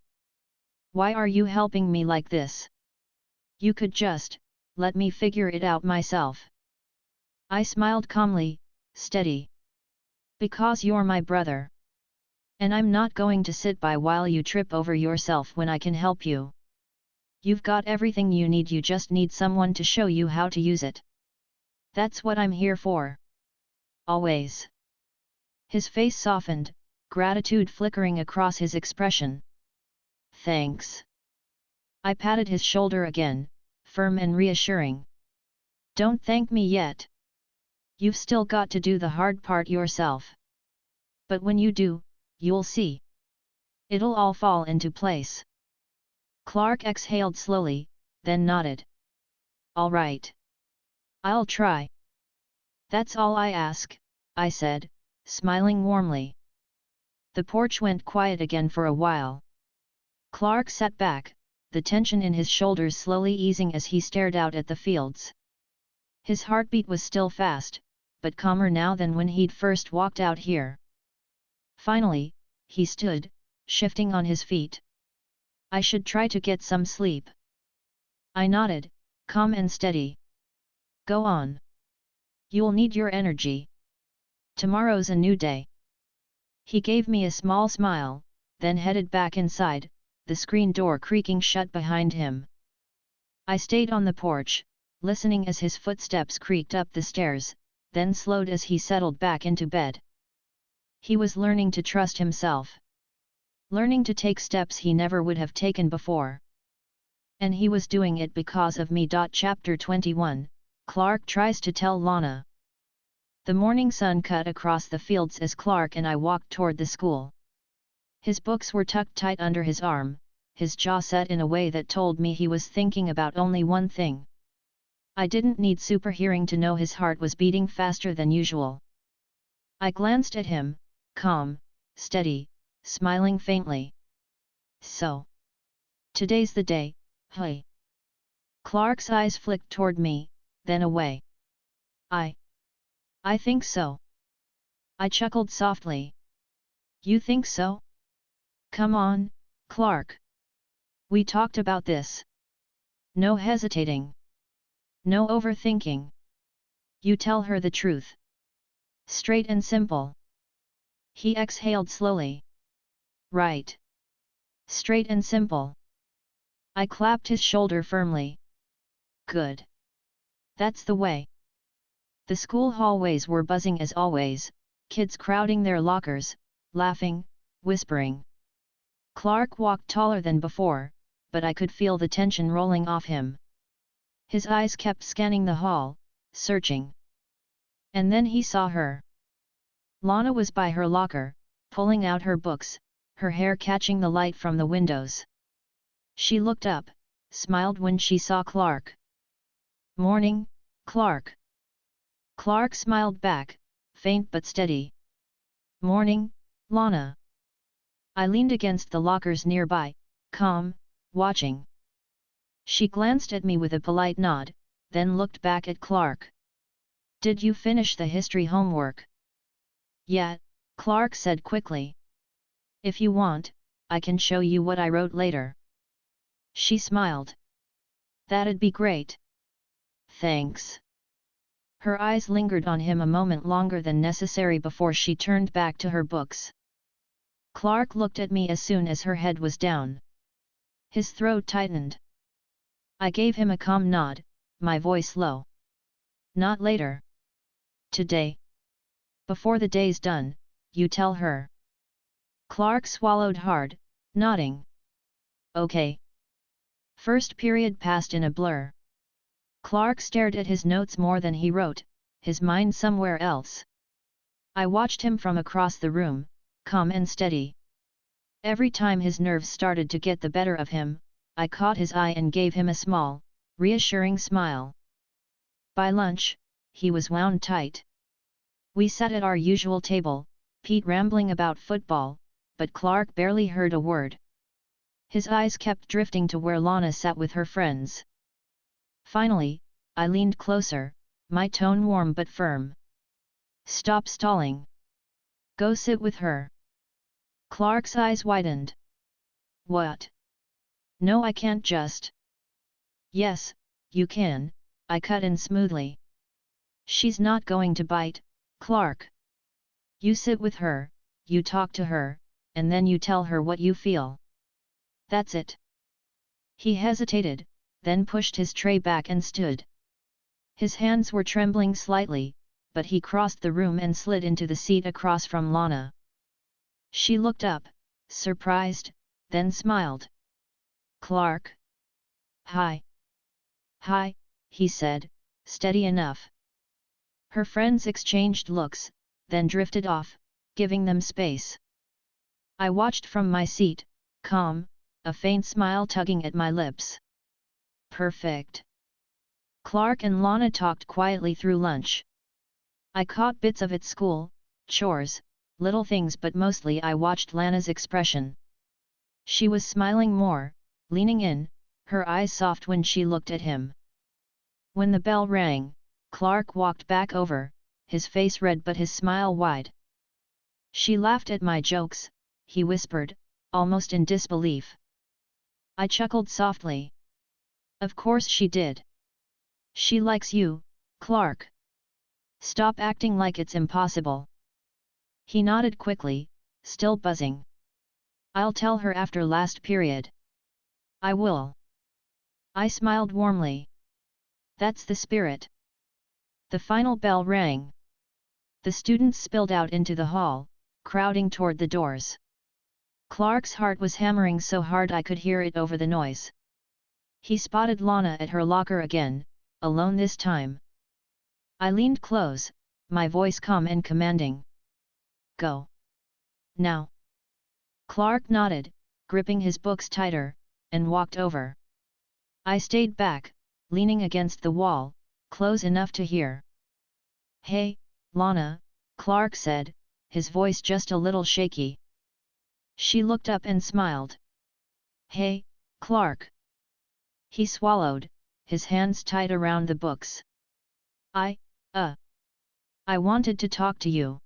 S2: Why are you helping me like this? You could just, let me figure it out myself. I smiled calmly, steady. Because you're my brother. And I'm not going to sit by while you trip over yourself when I can help you. You've got everything you need, you just need someone to show you how to use it. That's what I'm here for. Always. His face softened, gratitude flickering across his expression. Thanks. I patted his shoulder again, firm and reassuring. Don't thank me yet. You've still got to do the hard part yourself. But when you do, you'll see. It'll all fall into place. Clark exhaled slowly, then nodded. All right. I'll try. That's all I ask, I said, smiling warmly. The porch went quiet again for a while. Clark sat back, the tension in his shoulders slowly easing as he stared out at the fields. His heartbeat was still fast, but calmer now than when he'd first walked out here. Finally, he stood, shifting on his feet. I should try to get some sleep. I nodded, calm and steady. Go on. You'll need your energy. Tomorrow's a new day. He gave me a small smile, then headed back inside, the screen door creaking shut behind him. I stayed on the porch, listening as his footsteps creaked up the stairs, then slowed as he settled back into bed. He was learning to trust himself. Learning to take steps he never would have taken before. And he was doing it because of me. Chapter 21, Clark tries to tell Lana. The morning sun cut across the fields as Clark and I walked toward the school. His books were tucked tight under his arm, his jaw set in a way that told me he was thinking about only one thing. I didn't need super hearing to know his heart was beating faster than usual. I glanced at him, calm, steady, smiling faintly. So. Today's the day, hey. Clark's eyes flicked toward me, then away. I think so. I chuckled softly. You think so? Come on, Clark. We talked about this. No hesitating. No overthinking. You tell her the truth. Straight and simple. He exhaled slowly. Right. Straight and simple. I clapped his shoulder firmly. Good. That's the way. The school hallways were buzzing as always, kids crowding their lockers, laughing, whispering. Clark walked taller than before, but I could feel the tension rolling off him. His eyes kept scanning the hall, searching. And then he saw her. Lana was by her locker, pulling out her books, her hair catching the light from the windows. She looked up, smiled when she saw Clark. Morning, Clark. Clark smiled back, faint but steady. Morning, Lana. I leaned against the lockers nearby, calm, watching. She glanced at me with a polite nod, then looked back at Clark. Did you finish the history homework? Yeah, Clark said quickly. If you want, I can show you what I wrote later. She smiled. That'd be great. Thanks. Her eyes lingered on him a moment longer than necessary before she turned back to her books. Clark looked at me as soon as her head was down. His throat tightened. I gave him a calm nod, my voice low. Not later. Today. Before the day's done, you tell her. Clark swallowed hard, nodding. Okay. First period passed in a blur. Clark stared at his notes more than he wrote, his mind somewhere else. I watched him from across the room, calm and steady. Every time his nerves started to get the better of him, I caught his eye and gave him a small, reassuring smile. By lunch, he was wound tight. We sat at our usual table, Pete rambling about football, but Clark barely heard a word. His eyes kept drifting to where Lana sat with her friends. Finally, I leaned closer, my tone warm but firm. Stop stalling. Go sit with her. Clark's eyes widened. What? No, I can't just. Yes, you can, I cut in smoothly. She's not going to bite, Clark. You sit with her, you talk to her, and then you tell her what you feel. That's it. He hesitated, then pushed his tray back and stood. His hands were trembling slightly, but he crossed the room and slid into the seat across from Lana. She looked up, surprised, then smiled. Clark? Hi. Hi, he said, steady enough. Her friends exchanged looks, then drifted off, giving them space. I watched from my seat, calm, a faint smile tugging at my lips. Perfect. Clark and Lana talked quietly through lunch. I caught bits of it: school, chores, little things, but mostly I watched Lana's expression. She was smiling more, leaning in, her eyes soft when she looked at him. When the bell rang, Clark walked back over, his face red but his smile wide. She laughed at my jokes, he whispered, almost in disbelief. I chuckled softly. Of course she did. She likes you, Clark. Stop acting like it's impossible. He nodded quickly, still buzzing. I'll tell her after last period. I will. I smiled warmly. That's the spirit. The final bell rang. The students spilled out into the hall, crowding toward the doors. Clark's heart was hammering so hard I could hear it over the noise. He spotted Lana at her locker again, alone this time. I leaned close, my voice calm and commanding. Go. Now. Clark nodded, gripping his books tighter, and walked over. I stayed back, leaning against the wall, close enough to hear. Hey, Lana, Clark said, his voice just a little shaky. She looked up and smiled. Hey, Clark. He swallowed, his hands tight around the books. I wanted to talk to you.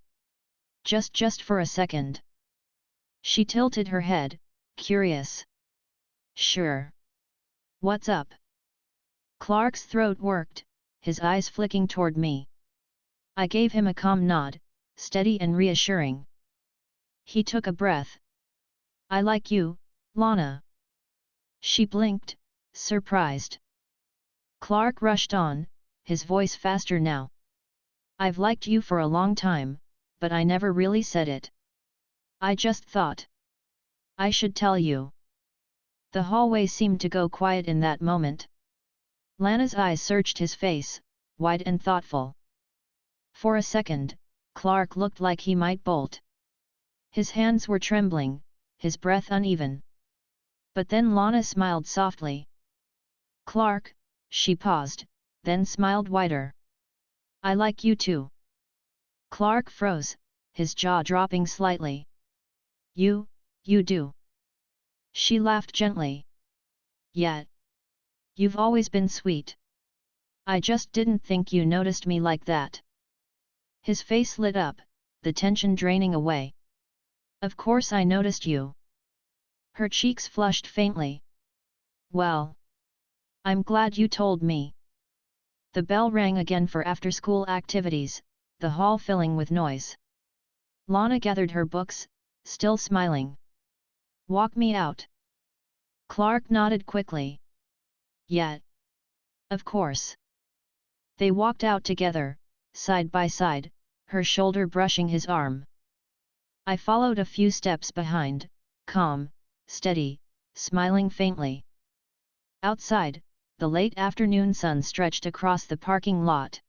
S2: Just for a second. She tilted her head, curious. Sure. What's up? Clark's throat worked, his eyes flicking toward me. I gave him a calm nod, steady and reassuring. He took a breath. I like you, Lana. She blinked, surprised. Clark rushed on, his voice faster now. I've liked you for a long time, but I never really said it. I just thought I should tell you. The hallway seemed to go quiet in that moment. Lana's eyes searched his face, wide and thoughtful. For a second, Clark looked like he might bolt. His hands were trembling, his breath uneven. But then Lana smiled softly. Clark, she paused, then smiled wider. I like you too. Clark froze, his jaw dropping slightly. You do. She laughed gently. Yet. You've always been sweet. I just didn't think you noticed me like that. His face lit up, the tension draining away. Of course I noticed you. Her cheeks flushed faintly. Well. I'm glad you told me. The bell rang again for after-school activities, the hall filling with noise. Lana gathered her books, still smiling. Walk me out. Clark nodded quickly. Yet. Of course. They walked out together, side by side, her shoulder brushing his arm. I followed a few steps behind, calm, steady, smiling faintly. Outside, the late afternoon sun stretched across the parking lot.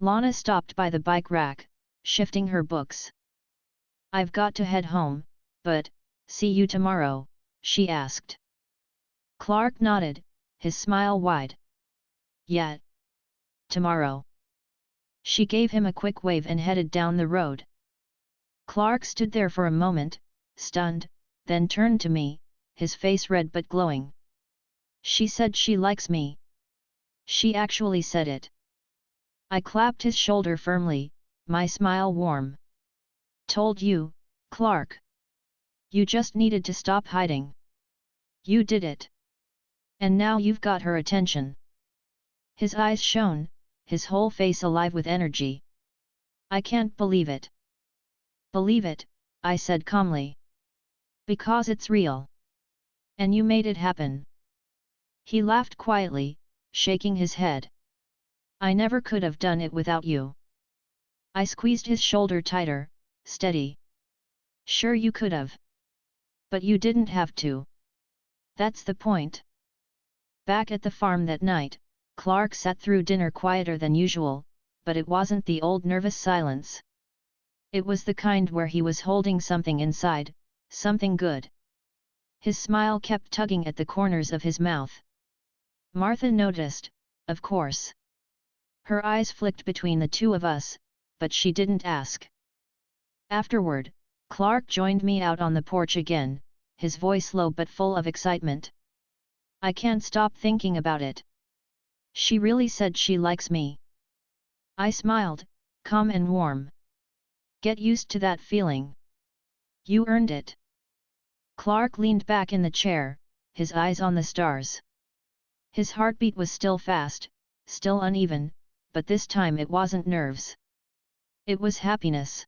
S2: Lana stopped by the bike rack, shifting her books. I've got to head home, but, see you tomorrow, she asked. Clark nodded, his smile wide. Yet. Tomorrow. She gave him a quick wave and headed down the road. Clark stood there for a moment, stunned, then turned to me, his face red but glowing. She said she likes me. She actually said it. I clapped his shoulder firmly, my smile warm. Told you, Clark. You just needed to stop hiding. You did it. And now you've got her attention. His eyes shone, his whole face alive with energy. I can't believe it. Believe it, I said calmly. Because it's real. And you made it happen. He laughed quietly, shaking his head. I never could have done it without you. I squeezed his shoulder tighter, steady. Sure you could have. But you didn't have to. That's the point. Back at the farm that night, Clark sat through dinner quieter than usual, but it wasn't the old nervous silence. It was the kind where he was holding something inside, something good. His smile kept tugging at the corners of his mouth. Martha noticed, of course. Her eyes flicked between the two of us, but she didn't ask. Afterward, Clark joined me out on the porch again, his voice low but full of excitement. I can't stop thinking about it. She really said she likes me. I smiled, calm and warm. Get used to that feeling. You earned it. Clark leaned back in the chair, his eyes on the stars. His heartbeat was still fast, still uneven, but this time it wasn't nerves. It was happiness.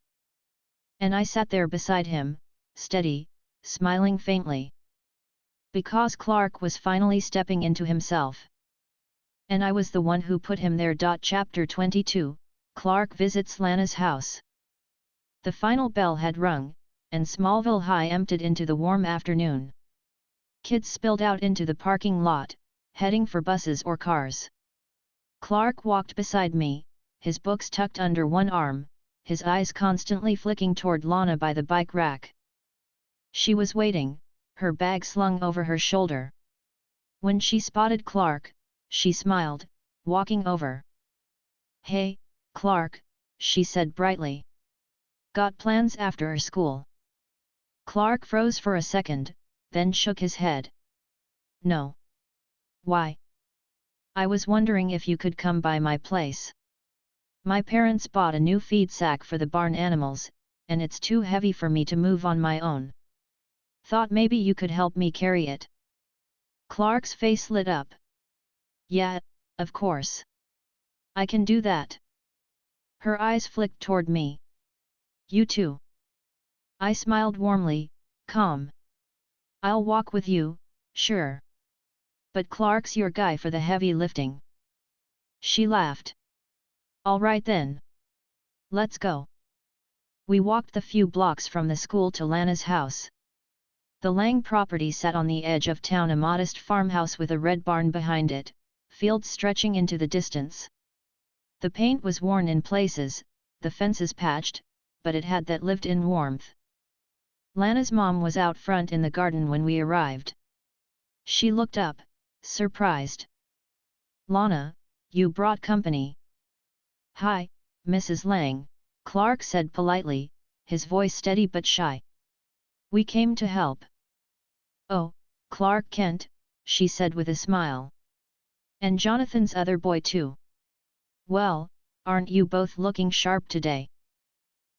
S2: And I sat there beside him, steady, smiling faintly. Because Clark was finally stepping into himself. And I was the one who put him there. Chapter 22, Clark visits Lana's house. The final bell had rung, and Smallville High emptied into the warm afternoon. Kids spilled out into the parking lot, heading for buses or cars. Clark walked beside me, his books tucked under one arm, his eyes constantly flicking toward Lana by the bike rack. She was waiting, her bag slung over her shoulder. When she spotted Clark, she smiled, walking over. "Hey, Clark," she said brightly. "Got plans after school?" Clark froze for a second, then shook his head. "No." "Why?" "I was wondering if you could come by my place. My parents bought a new feed sack for the barn animals, and it's too heavy for me to move on my own. Thought maybe you could help me carry it." Clark's face lit up. "Yeah, of course. I can do that." Her eyes flicked toward me. "You too?" I smiled warmly, calm. "I'll walk with you, sure. But Clark's your guy for the heavy lifting." She laughed. "All right then. Let's go." We walked the few blocks from the school to Lana's house. The Lang property sat on the edge of town, a modest farmhouse with a red barn behind it, fields stretching into the distance. The paint was worn in places, the fences patched, but it had that lived-in warmth. Lana's mom was out front in the garden when we arrived. She looked up, surprised. "Lana, you brought company." "Hi, Mrs. Lang," Clark said politely, his voice steady but shy. "We came to help." "Oh, Clark Kent," she said with a smile. "And Jonathan's other boy too. Well, aren't you both looking sharp today?"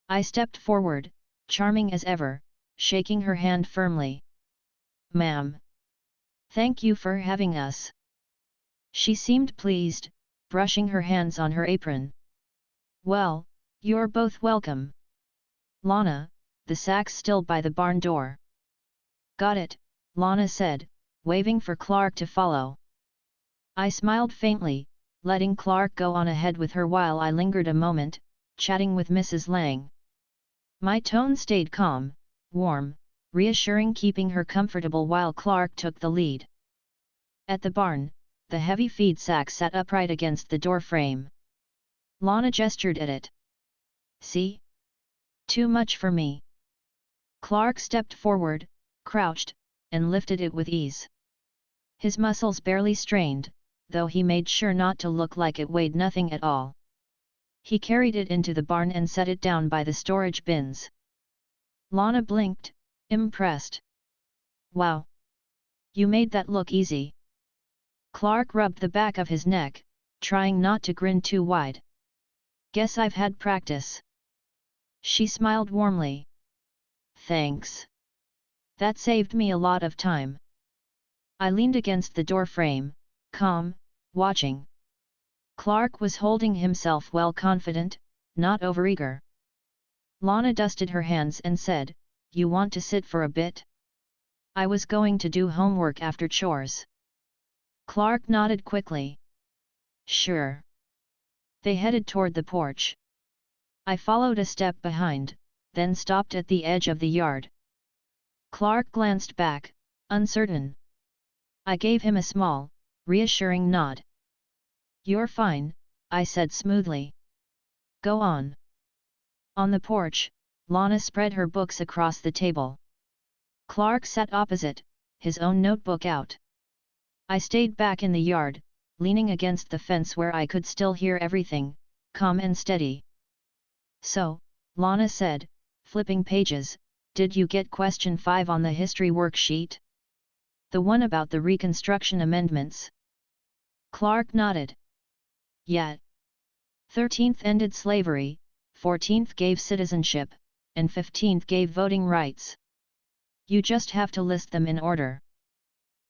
S2: I stepped forward, charming as ever, shaking her hand firmly. "Ma'am. Thank you for having us." She seemed pleased, brushing her hands on her apron. "Well, you're both welcome. Lana, the sack's still by the barn door." "Got it," Lana said, waving for Clark to follow. I smiled faintly, letting Clark go on ahead with her while I lingered a moment, chatting with Mrs. Lang. My tone stayed calm, warm, reassuring, keeping her comfortable while Clark took the lead. At the barn, the heavy feed sack sat upright against the door frame. Lana gestured at it. "See? Too much for me." Clark stepped forward, crouched, and lifted it with ease. His muscles barely strained, though he made sure not to look like it weighed nothing at all. He carried it into the barn and set it down by the storage bins. Lana blinked, impressed. "Wow! You made that look easy." Clark rubbed the back of his neck, trying not to grin too wide. "Guess I've had practice." She smiled warmly. "Thanks. That saved me a lot of time." I leaned against the door frame, calm, watching. Clark was holding himself well, confident, not overeager. Lana dusted her hands and said, "You want to sit for a bit?" "I was going to do homework after chores." Clark nodded quickly. "Sure." They headed toward the porch. I followed a step behind, then stopped at the edge of the yard. Clark glanced back, uncertain. I gave him a small, reassuring nod. "You're fine," I said smoothly. "Go on." On the porch, Lana spread her books across the table. Clark sat opposite, his own notebook out. I stayed back in the yard, leaning against the fence where I could still hear everything, calm and steady. "So," Lana said, flipping pages, "did you get question 5 on the history worksheet? The one about the Reconstruction Amendments?" Clark nodded. "Yeah. 13th ended slavery, 14th gave citizenship, and 15th gave voting rights. You just have to list them in order."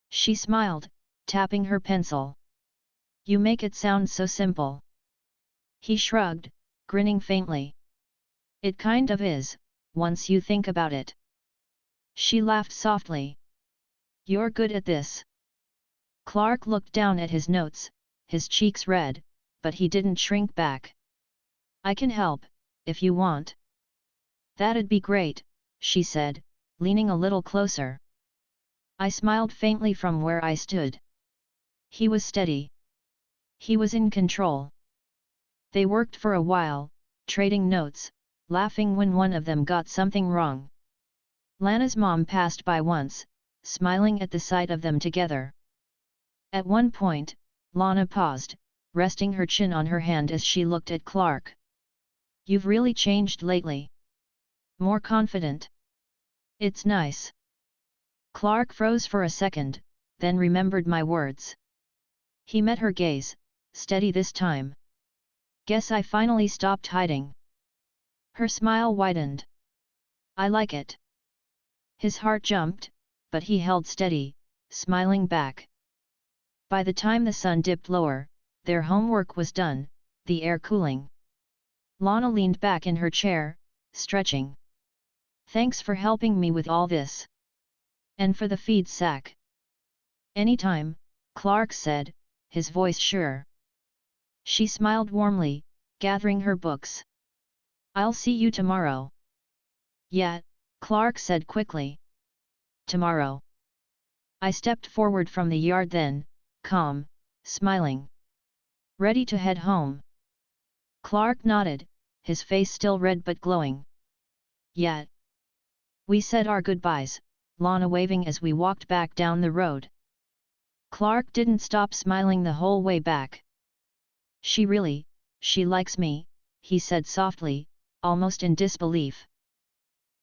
S2: She smiled, tapping her pencil. "You make it sound so simple." He shrugged, grinning faintly. "It kind of is, once you think about it." She laughed softly. "You're good at this." Clark looked down at his notes, his cheeks red, but he didn't shrink back. I can help, if you want. That'd be great, she said, leaning a little closer. I smiled faintly from where I stood. He was steady. He was in control. They worked for a while, trading notes, laughing when one of them got something wrong. Lana's mom passed by once, smiling at the sight of them together. At one point, Lana paused, resting her chin on her hand as she looked at Clark. You've really changed lately. More confident. It's nice. Clark froze for a second, then remembered my words. He met her gaze, steady this time. Guess I finally stopped hiding. Her smile widened. I like it. His heart jumped, but he held steady, smiling back. By the time the sun dipped lower, their homework was done, the air cooling. Lana leaned back in her chair, stretching. Thanks for helping me with all this. And for the feed sack. Anytime, Clark said, his voice sure. She smiled warmly, gathering her books. I'll see you tomorrow. Yeah, Clark said quickly. Tomorrow. I stepped forward from the yard then, calm, smiling. Ready to head home. Clark nodded, his face still red but glowing. Yeah. We said our goodbyes, Lana waving as we walked back down the road. Clark didn't stop smiling the whole way back. She likes me, he said softly, almost in disbelief.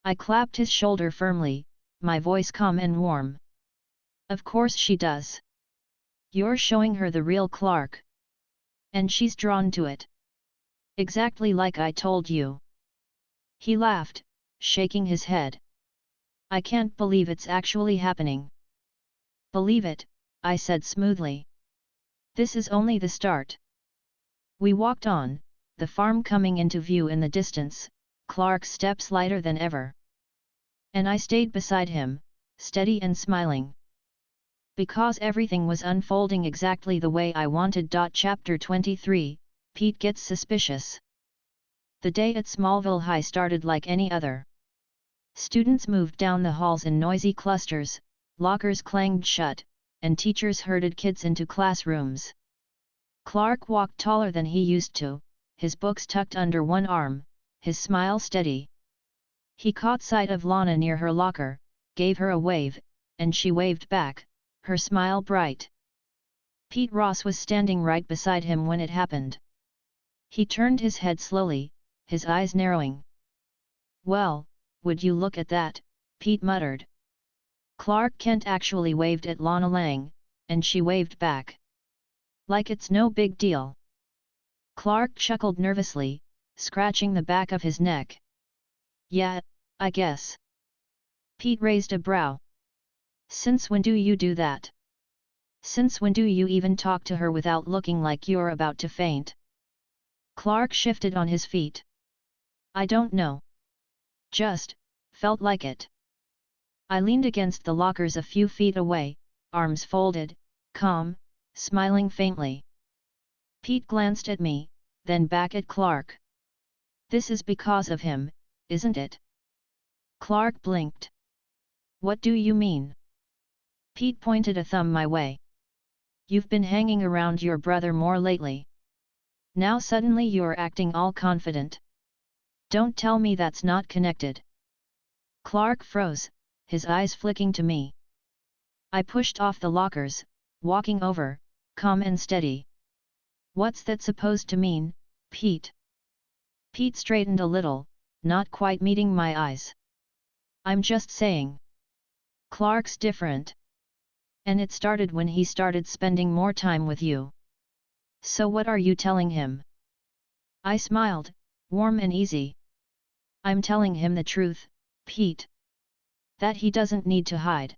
S2: I clapped his shoulder firmly, my voice calm and warm. Of course she does. You're showing her the real Clark. And she's drawn to it. Exactly like I told you. He laughed, shaking his head. I can't believe it's actually happening. Believe it, I said smoothly. This is only the start. We walked on, the farm coming into view in the distance, Clark's steps lighter than ever. And I stayed beside him, steady and smiling. Because everything was unfolding exactly the way I wanted. Chapter 23, Pete gets suspicious. The day at Smallville High started like any other. Students moved down the halls in noisy clusters, lockers clanged shut, and teachers herded kids into classrooms. Clark walked taller than he used to, his books tucked under one arm, his smile steady. He caught sight of Lana near her locker, gave her a wave, and she waved back, her smile bright. Pete Ross was standing right beside him when it happened. He turned his head slowly, his eyes narrowing. Well, would you look at that, Pete muttered. Clark Kent actually waved at Lana Lang, and she waved back. Like it's no big deal. Clark chuckled nervously, scratching the back of his neck. Yeah, I guess. Pete raised a brow. Since when do you do that? Since when do you even talk to her without looking like you're about to faint? Clark shifted on his feet. I don't know. Just, felt like it. I leaned against the lockers a few feet away, arms folded, calm, smiling faintly. Pete glanced at me, then back at Clark. This is because of him, isn't it? Clark blinked. What do you mean? Pete pointed a thumb my way. You've been hanging around your brother more lately. Now suddenly you're acting all confident. Don't tell me that's not connected. Clark froze, his eyes flicking to me. I pushed off the lockers, walking over, calm and steady. What's that supposed to mean, Pete? Pete straightened a little, not quite meeting my eyes. I'm just saying. Clark's different. And it started when he started spending more time with you. So what are you telling him? I smiled, warm and easy. I'm telling him the truth, Pete. That he doesn't need to hide.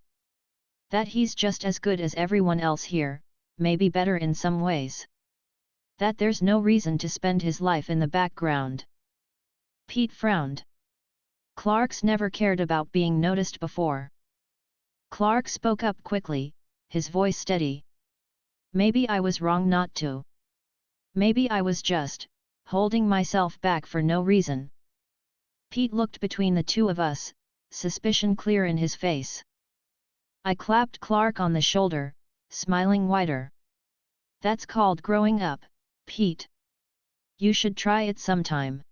S2: That he's just as good as everyone else here, maybe better in some ways. That there's no reason to spend his life in the background. Pete frowned. Clark's never cared about being noticed before. Clark spoke up quickly, his voice steady. Maybe I was wrong not to. Maybe I was just, holding myself back for no reason. Pete looked between the two of us, suspicion clear in his face. I clapped Clark on the shoulder, smiling wider. That's called growing up, Pete. You should try it sometime.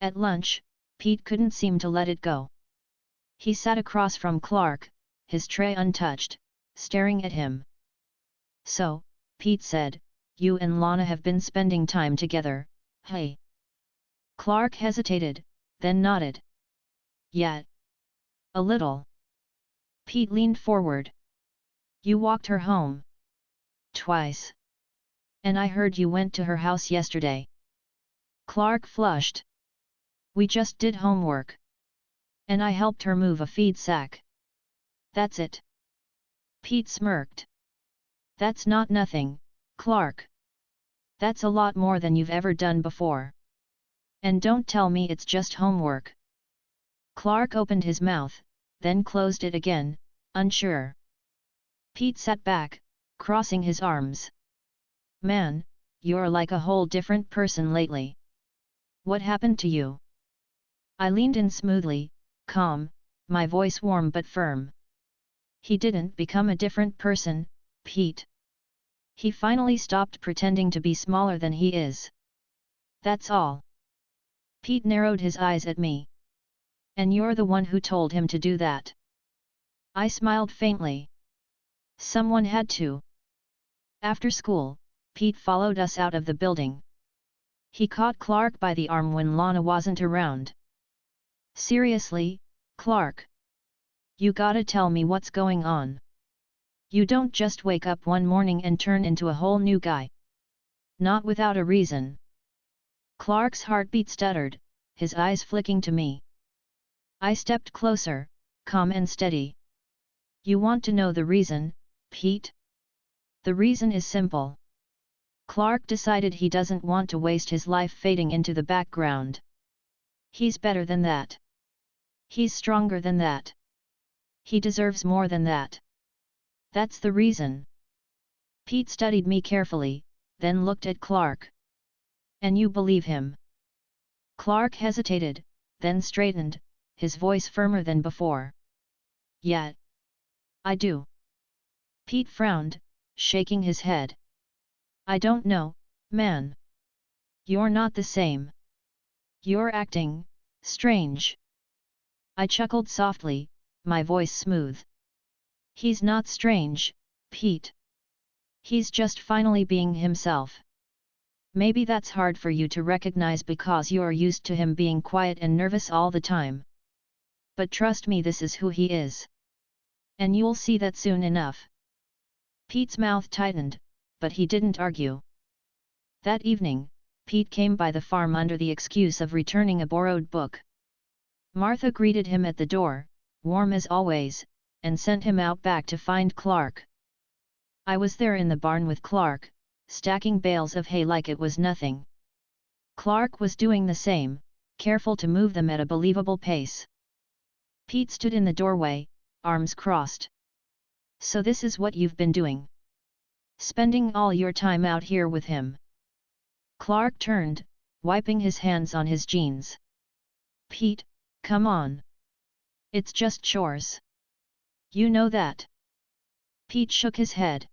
S2: At lunch, Pete couldn't seem to let it go. He sat across from Clark, his tray untouched, staring at him. So, Pete said, you and Lana have been spending time together, hey? Clark hesitated, then nodded. Yeah. A little. Pete leaned forward. You walked her home. Twice. And I heard you went to her house yesterday. Clark flushed. We just did homework. And I helped her move a feed sack. That's it. Pete smirked. That's not nothing, Clark. That's a lot more than you've ever done before. And don't tell me it's just homework. Clark opened his mouth, then closed it again, unsure. Pete sat back, crossing his arms. Man, you're like a whole different person lately. What happened to you? I leaned in smoothly, calm, my voice warm but firm. He didn't become a different person, Pete. He finally stopped pretending to be smaller than he is. That's all. Pete narrowed his eyes at me. And you're the one who told him to do that. I smiled faintly. Someone had to. After school, Pete followed us out of the building. He caught Clark by the arm when Lana wasn't around. Seriously, Clark? You gotta tell me what's going on. You don't just wake up one morning and turn into a whole new guy. Not without a reason. Clark's heartbeat stuttered, his eyes flicking to me. I stepped closer, calm and steady. You want to know the reason, Pete? The reason is simple. Clark decided he doesn't want to waste his life fading into the background. He's better than that. He's stronger than that. He deserves more than that. That's the reason. Pete studied me carefully, then looked at Clark. And you believe him? Clark hesitated, then straightened, his voice firmer than before. Yeah. I do. Pete frowned, shaking his head. I don't know, man. You're not the same. You're acting strange. I chuckled softly, my voice smooth. He's not strange, Pete. He's just finally being himself. Maybe that's hard for you to recognize because you're used to him being quiet and nervous all the time. But trust me, this is who he is. And you'll see that soon enough. Pete's mouth tightened, but he didn't argue. That evening, Pete came by the farm under the excuse of returning a borrowed book. Martha greeted him at the door, warm as always, and sent him out back to find Clark. I was there in the barn with Clark, stacking bales of hay like it was nothing. Clark was doing the same, careful to move them at a believable pace. Pete stood in the doorway, arms crossed. So this is what you've been doing? Spending all your time out here with him? Clark turned, wiping his hands on his jeans. Pete, come on. It's just chores. You know that. Pete shook his head.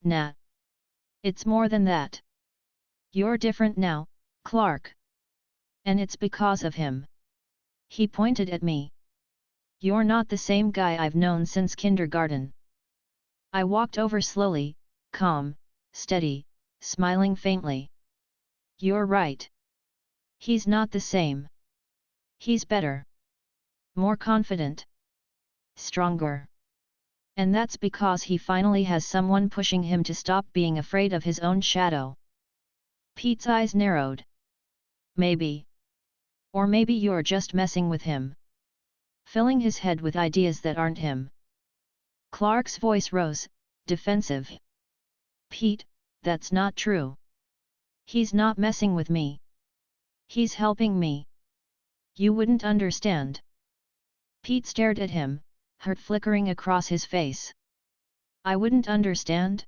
S2: Nah. It's more than that. You're different now, Clark. And it's because of him. He pointed at me. You're not the same guy I've known since kindergarten. I walked over slowly, calm, steady, smiling faintly. You're right. He's not the same. He's better. More confident. Stronger. And that's because he finally has someone pushing him to stop being afraid of his own shadow. Pete's eyes narrowed. Maybe. Or maybe you're just messing with him. Filling his head with ideas that aren't him. Clark's voice rose, defensive. Pete, that's not true. He's not messing with me. He's helping me. You wouldn't understand. Pete stared at him, hurt flickering across his face. I wouldn't understand?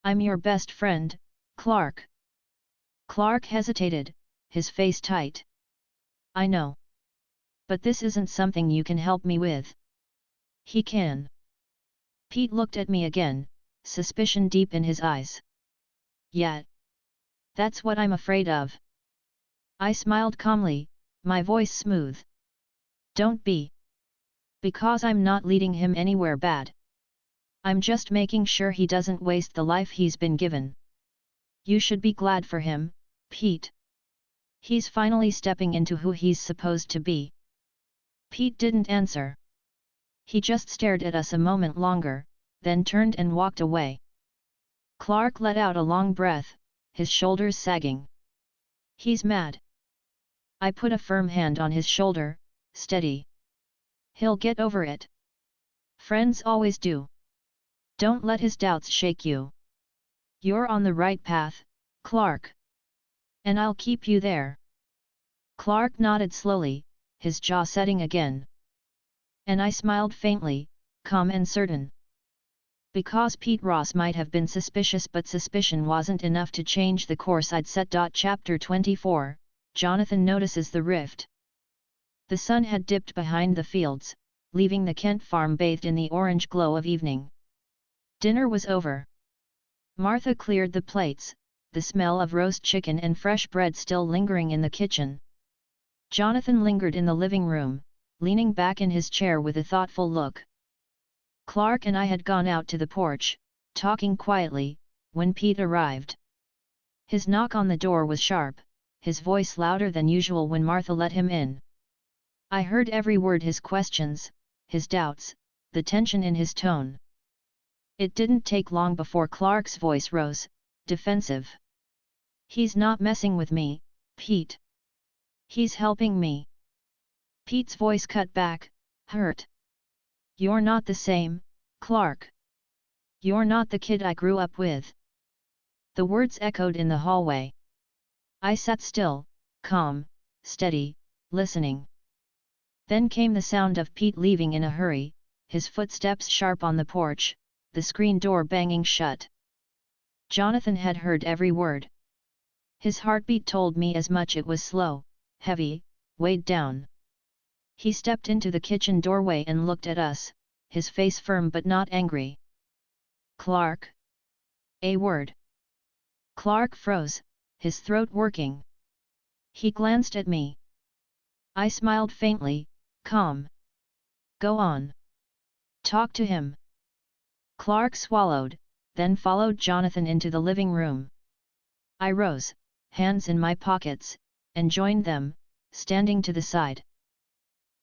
S2: I'm your best friend, Clark. Clark hesitated, his face tight. I know. But this isn't something you can help me with. He can. Pete looked at me again, suspicion deep in his eyes. Yet. That's what I'm afraid of. I smiled calmly, my voice smooth. Don't be. Because I'm not leading him anywhere bad. I'm just making sure he doesn't waste the life he's been given. You should be glad for him, Pete. He's finally stepping into who he's supposed to be. Pete didn't answer. He just stared at us a moment longer, then turned and walked away. Clark let out a long breath, his shoulders sagging. He's mad. I put a firm hand on his shoulder, steady. He'll get over it. Friends always do. Don't let his doubts shake you. You're on the right path, Clark. And I'll keep you there. Clark nodded slowly, his jaw setting again. And I smiled faintly, calm and certain. Because Pete Ross might have been suspicious, but suspicion wasn't enough to change the course I'd set. Chapter 24, Jonathan notices the rift. The sun had dipped behind the fields, leaving the Kent farm bathed in the orange glow of evening. Dinner was over. Martha cleared the plates, the smell of roast chicken and fresh bread still lingering in the kitchen. Jonathan lingered in the living room, leaning back in his chair with a thoughtful look. Clark and I had gone out to the porch, talking quietly, when Pete arrived. His knock on the door was sharp, his voice louder than usual when Martha let him in. I heard every word, his questions, his doubts, the tension in his tone. It didn't take long before Clark's voice rose, defensive. He's not messing with me, Pete. He's helping me. Pete's voice cut back, hurt. You're not the same, Clark. You're not the kid I grew up with. The words echoed in the hallway. I sat still, calm, steady, listening. Then came the sound of Pete leaving in a hurry, his footsteps sharp on the porch, the screen door banging shut. Jonathan had heard every word. His heartbeat told me as much. It was slow, heavy, weighed down. He stepped into the kitchen doorway and looked at us, his face firm but not angry. Clark? A word. Clark froze, his throat working. He glanced at me. I smiled faintly, calm. Go on. Talk to him. Clark swallowed, then followed Jonathan into the living room. I rose, hands in my pockets, and joined them, standing to the side.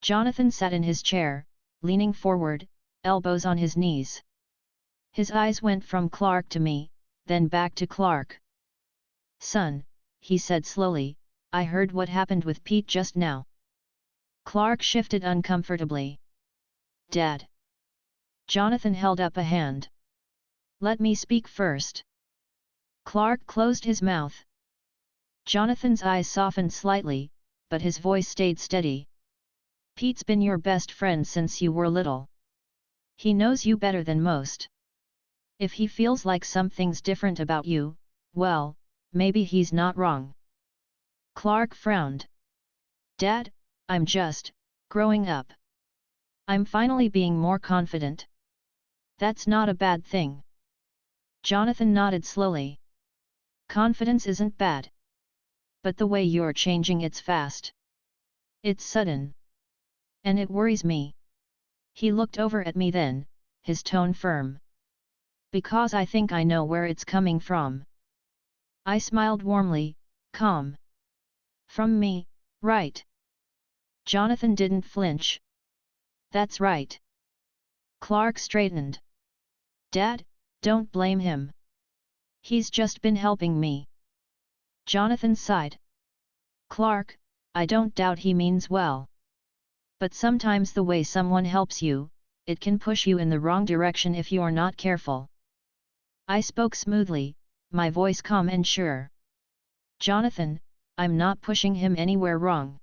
S2: Jonathan sat in his chair, leaning forward, elbows on his knees. His eyes went from Clark to me, then back to Clark. Son, he said slowly, I heard what happened with Pete just now. Clark shifted uncomfortably. Dad. Jonathan held up a hand. Let me speak first. Clark closed his mouth. Jonathan's eyes softened slightly, but his voice stayed steady. Pete's been your best friend since you were little. He knows you better than most. If he feels like something's different about you, well, maybe he's not wrong. Clark frowned. Dad, I'm just growing up. I'm finally being more confident. That's not a bad thing. Jonathan nodded slowly. Confidence isn't bad. But the way you're changing, it's fast. It's sudden. And it worries me. He looked over at me then, his tone firm. Because I think I know where it's coming from. I smiled warmly, calm. From me, right? Jonathan didn't flinch. That's right. Clark straightened. Dad, don't blame him. He's just been helping me. Jonathan sighed. Clark, I don't doubt he means well. But sometimes the way someone helps you, it can push you in the wrong direction if you're not careful. I spoke smoothly, my voice calm and sure. Jonathan, I'm not pushing him anywhere wrong.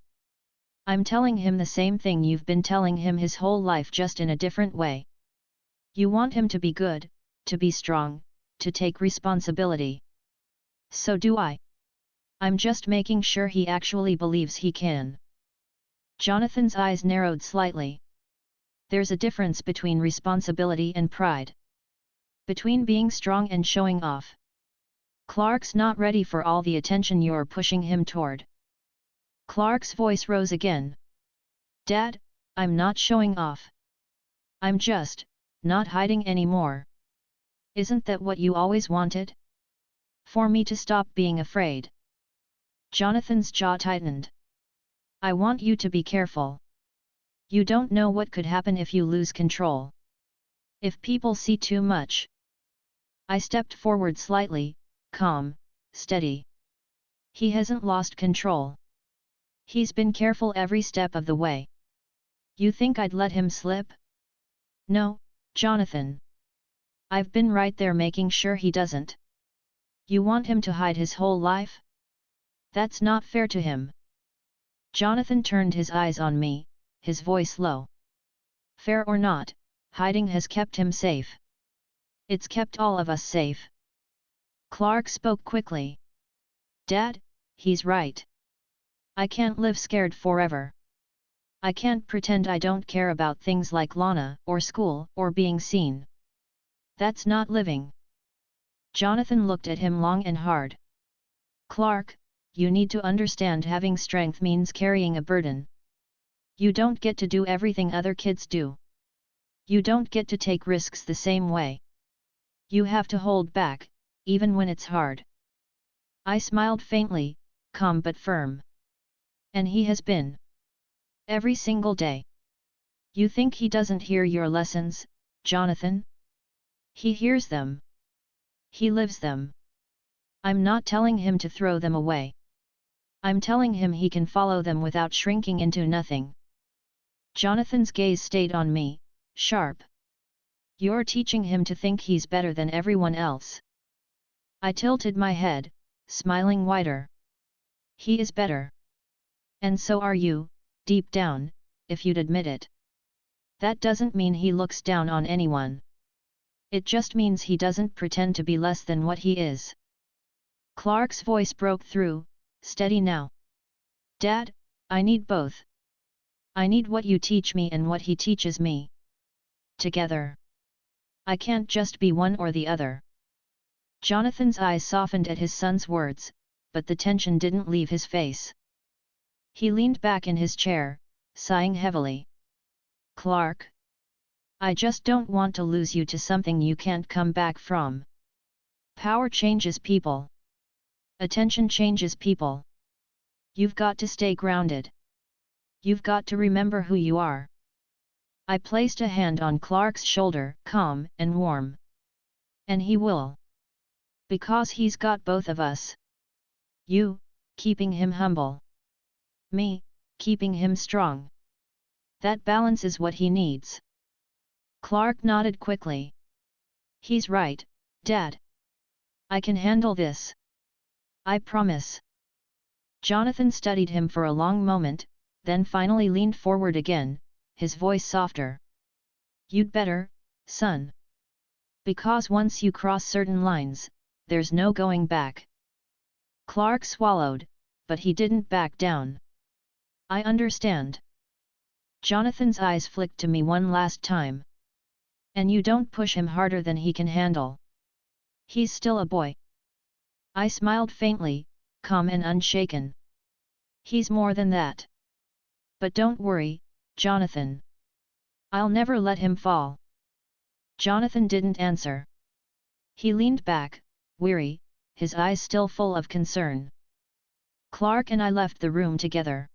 S2: I'm telling him the same thing you've been telling him his whole life, just in a different way. You want him to be good, to be strong, to take responsibility. So do I. I'm just making sure he actually believes he can. Jonathan's eyes narrowed slightly. There's a difference between responsibility and pride. Between being strong and showing off. Clark's not ready for all the attention you're pushing him toward. Clark's voice rose again. Dad, I'm not showing off. I'm just, not hiding anymore. Isn't that what you always wanted? For me to stop being afraid. Jonathan's jaw tightened. I want you to be careful. You don't know what could happen if you lose control. If people see too much. I stepped forward slightly, calm, steady. He hasn't lost control. He's been careful every step of the way. You think I'd let him slip? No, Jonathan. I've been right there making sure he doesn't. You want him to hide his whole life? That's not fair to him. Jonathan turned his eyes on me, his voice low. Fair or not, hiding has kept him safe. It's kept all of us safe. Clark spoke quickly. Dad, he's right. I can't live scared forever. I can't pretend I don't care about things like Lana, or school, or being seen. That's not living. Jonathan looked at him long and hard. Clark, you need to understand having strength means carrying a burden. You don't get to do everything other kids do. You don't get to take risks the same way. You have to hold back, even when it's hard. I smiled faintly, calm but firm. And he has been. Every single day. You think he doesn't hear your lessons, Jonathan? He hears them. He lives them. I'm not telling him to throw them away. I'm telling him he can follow them without shrinking into nothing. Jonathan's gaze stayed on me, sharp. You're teaching him to think he's better than everyone else. I tilted my head, smiling wider. He is better. And so are you, deep down, if you'd admit it. That doesn't mean he looks down on anyone. It just means he doesn't pretend to be less than what he is. Clark's voice broke through, steady now. Dad, I need both. I need what you teach me and what he teaches me. Together. I can't just be one or the other. Jonathan's eyes softened at his son's words, but the tension didn't leave his face. He leaned back in his chair, sighing heavily. Clark. I just don't want to lose you to something you can't come back from. Power changes people. Attention changes people. You've got to stay grounded. You've got to remember who you are. I placed a hand on Clark's shoulder, calm and warm. And he will. Because he's got both of us. You, keeping him humble. Me, keeping him strong. That balance is what he needs. Clark nodded quickly. He's right, Dad. I can handle this. I promise. Jonathan studied him for a long moment, then finally leaned forward again, his voice softer. You'd better, son. Because once you cross certain lines, there's no going back. Clark swallowed, but he didn't back down. I understand. Jonathan's eyes flicked to me one last time. And you don't push him harder than he can handle. He's still a boy. I smiled faintly, calm and unshaken. He's more than that. But don't worry, Jonathan. I'll never let him fall. Jonathan didn't answer. He leaned back, weary, his eyes still full of concern. Clark and I left the room together.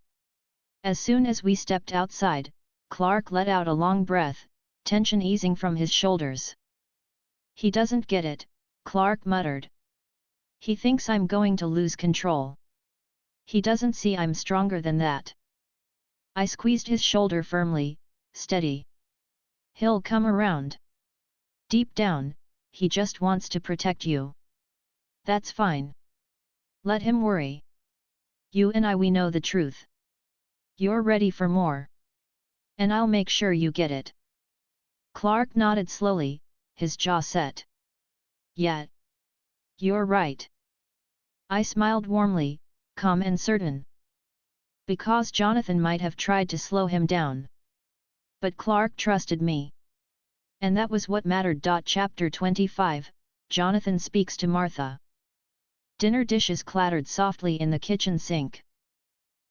S2: As soon as we stepped outside, Clark let out a long breath, tension easing from his shoulders. He doesn't get it, Clark muttered. He thinks I'm going to lose control. He doesn't see I'm stronger than that. I squeezed his shoulder firmly, steady. He'll come around. Deep down, he just wants to protect you. That's fine. Let him worry. You and we know the truth. You're ready for more. And I'll make sure you get it. Clark nodded slowly, his jaw set. Yeah. You're right. I smiled warmly, calm and certain. Because Jonathan might have tried to slow him down. But Clark trusted me. And that was what mattered. Chapter 25, Jonathan speaks to Martha. Dinner dishes clattered softly in the kitchen sink.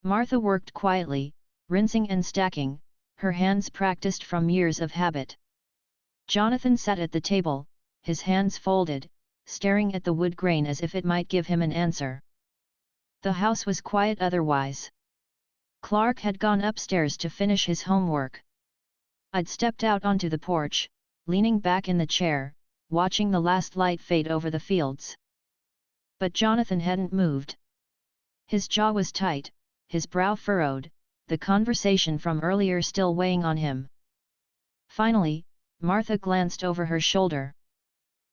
S2: Martha worked quietly, rinsing and stacking, her hands practiced from years of habit. Jonathan sat at the table, his hands folded, staring at the wood grain as if it might give him an answer. The house was quiet otherwise. Clark had gone upstairs to finish his homework. I'd stepped out onto the porch, leaning back in the chair, watching the last light fade over the fields. But Jonathan hadn't moved. His jaw was tight, his brow furrowed, the conversation from earlier still weighing on him. Finally, Martha glanced over her shoulder.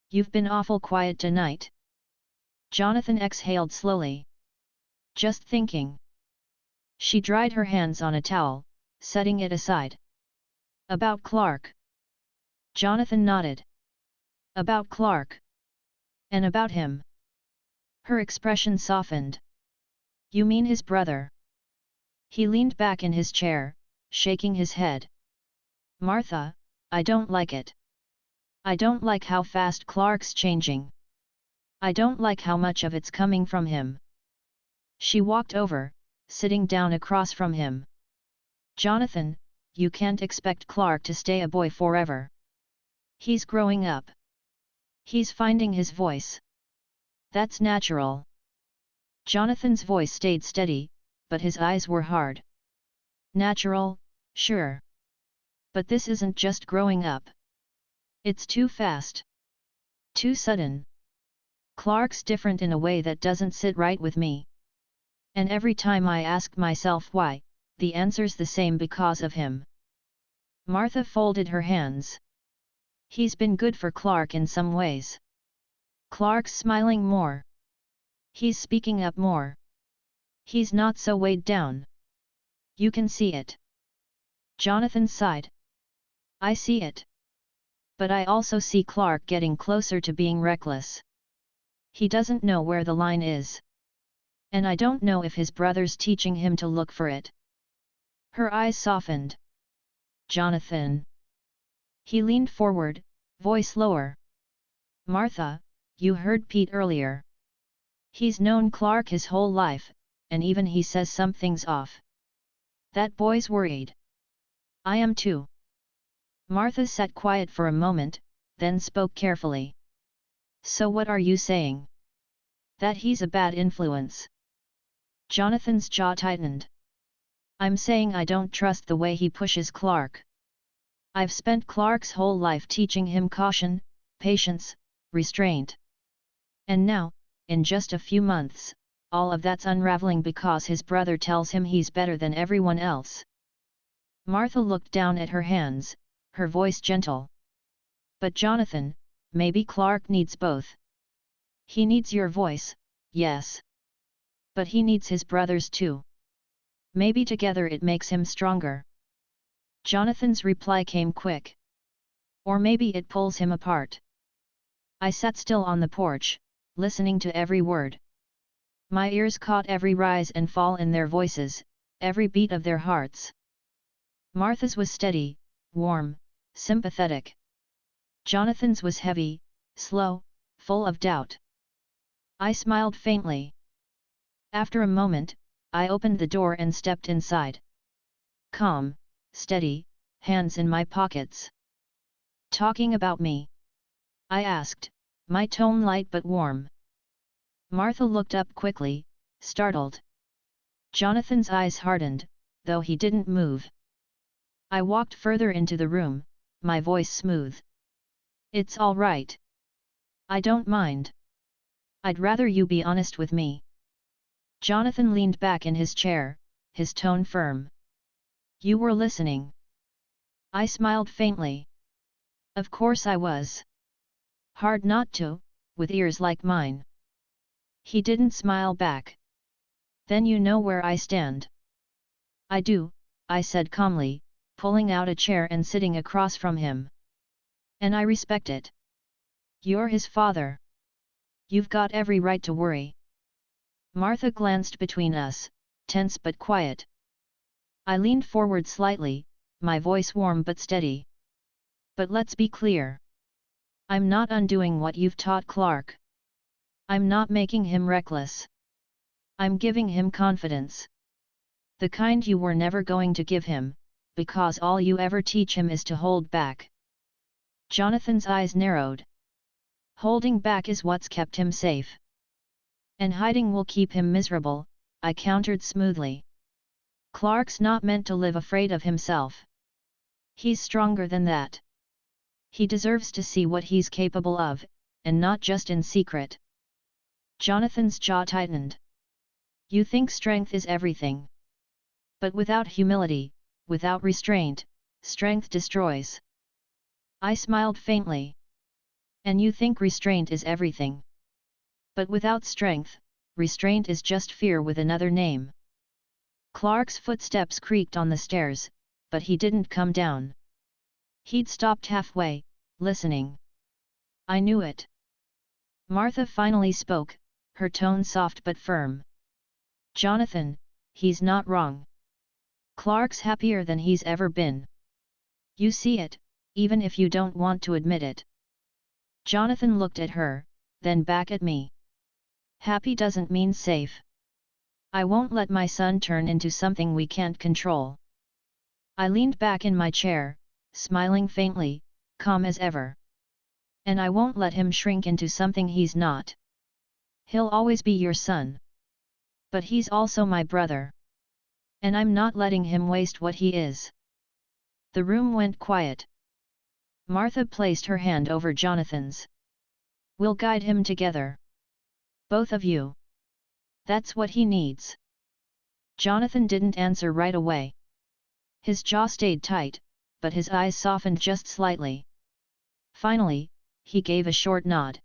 S2: "You've been awful quiet tonight." Jonathan exhaled slowly. "Just thinking." She dried her hands on a towel, setting it aside. "About Clark?" Jonathan nodded. "About Clark. And about him." Her expression softened. "You mean his brother?" He leaned back in his chair, shaking his head. "Martha, I don't like it. I don't like how fast Clark's changing. I don't like how much of it's coming from him." She walked over, sitting down across from him. "Jonathan, you can't expect Clark to stay a boy forever. He's growing up. He's finding his voice. That's natural." Jonathan's voice stayed steady, but his eyes were hard. "Natural, sure. But this isn't just growing up. It's too fast. Too sudden. Clark's different in a way that doesn't sit right with me. And every time I ask myself why, the answer's the same: because of him." Martha folded her hands. "He's been good for Clark in some ways. Clark's smiling more. He's speaking up more. He's not so weighed down. You can see it." Jonathan sighed. "I see it. But I also see Clark getting closer to being reckless. He doesn't know where the line is. And I don't know if his brother's teaching him to look for it." Her eyes softened. "Jonathan." He leaned forward, voice lower. "Martha, you heard Pete earlier. He's known Clark his whole life, and even he says something's off. That boy's worried. I am too." Martha sat quiet for a moment, then spoke carefully. "So what are you saying? That he's a bad influence?" Jonathan's jaw tightened. "I'm saying I don't trust the way he pushes Clark. I've spent Clark's whole life teaching him caution, patience, restraint. And now, in just a few months, all of that's unraveling because his brother tells him he's better than everyone else." Martha looked down at her hands, her voice gentle. "But Jonathan, maybe Clark needs both. He needs your voice, yes. But he needs his brother's too. Maybe together it makes him stronger." Jonathan's reply came quick. "Or maybe it pulls him apart." I sat still on the porch, listening to every word. My ears caught every rise and fall in their voices, every beat of their hearts. Martha's was steady, warm, sympathetic. Jonathan's was heavy, slow, full of doubt. I smiled faintly. After a moment, I opened the door and stepped inside. Calm, steady, hands in my pockets. "Talking about me?" I asked, my tone light but warm. Martha looked up quickly, startled. Jonathan's eyes hardened, though he didn't move. I walked further into the room, my voice smooth. "It's all right. I don't mind. I'd rather you be honest with me." Jonathan leaned back in his chair, his tone firm. "You were listening." I smiled faintly. Of course I was. Hard not to, with ears like mine. He didn't smile back. "Then you know where I stand." "I do," I said calmly, pulling out a chair and sitting across from him. "And I respect it. You're his father. You've got every right to worry." Martha glanced between us, tense but quiet. I leaned forward slightly, my voice warm but steady. But let's be clear. I'm not undoing what you've taught Clark. I'm not making him reckless. I'm giving him confidence. The kind you were never going to give him, because all you ever teach him is to hold back. Jonathan's eyes narrowed. Holding back is what's kept him safe. And hiding will keep him miserable, I countered smoothly. Clark's not meant to live afraid of himself. He's stronger than that. He deserves to see what he's capable of, and not just in secret. Jonathan's jaw tightened. You think strength is everything. But without humility, without restraint, strength destroys. I smiled faintly. And you think restraint is everything. But without strength, restraint is just fear with another name. Clark's footsteps creaked on the stairs, but he didn't come down. He'd stopped halfway, listening. I knew it. Martha finally spoke, her tone soft but firm. Jonathan, he's not wrong. Clark's happier than he's ever been. You see it, even if you don't want to admit it. Jonathan looked at her, then back at me. Happy doesn't mean safe. I won't let my son turn into something we can't control. I leaned back in my chair, smiling faintly, calm as ever. And I won't let him shrink into something he's not. He'll always be your son. But he's also my brother. And I'm not letting him waste what he is. The room went quiet. Martha placed her hand over Jonathan's. We'll guide him together. Both of you. That's what he needs. Jonathan didn't answer right away. His jaw stayed tight, but his eyes softened just slightly. Finally, he gave a short nod.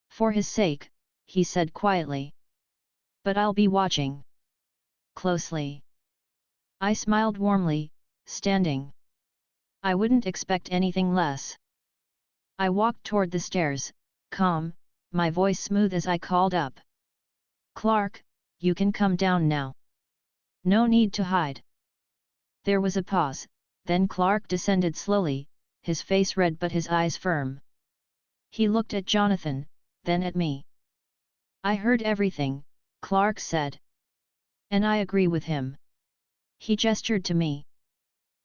S2: For his sake, he said quietly. But I'll be watching. Closely. I smiled warmly, standing. I wouldn't expect anything less. I walked toward the stairs, calm, my voice smooth as I called up. Clark, you can come down now. No need to hide. There was a pause, then Clark descended slowly, his face red but his eyes firm. He looked at Jonathan, then at me. I heard everything, Clark said. And I agree with him. He gestured to me.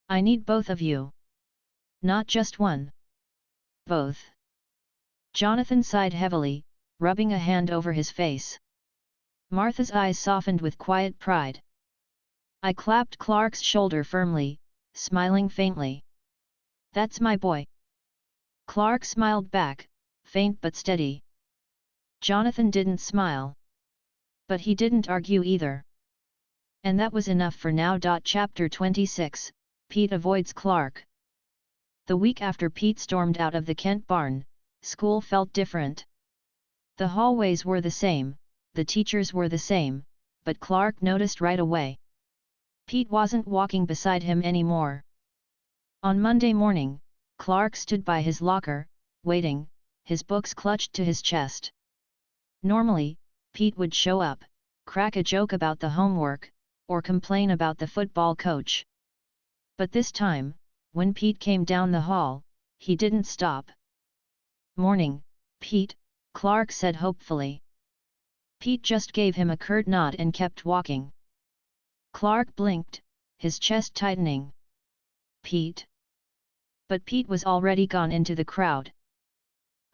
S2: I need both of you. Not just one. Both. Jonathan sighed heavily, rubbing a hand over his face. Martha's eyes softened with quiet pride. I clapped Clark's shoulder firmly, smiling faintly. That's my boy. Clark smiled back, faint but steady. Jonathan didn't smile. But he didn't argue either. And that was enough for now. Chapter 26, Pete avoids Clark. The week after Pete stormed out of the Kent barn, school felt different. The hallways were the same, the teachers were the same, but Clark noticed right away. Pete wasn't walking beside him anymore. On Monday morning, Clark stood by his locker, waiting, his books clutched to his chest. Normally, Pete would show up, crack a joke about the homework, or complain about the football coach. But this time, when Pete came down the hall, he didn't stop. Morning, Pete, Clark said hopefully. Pete just gave him a curt nod and kept walking. Clark blinked, his chest tightening. Pete? But Pete was already gone into the crowd.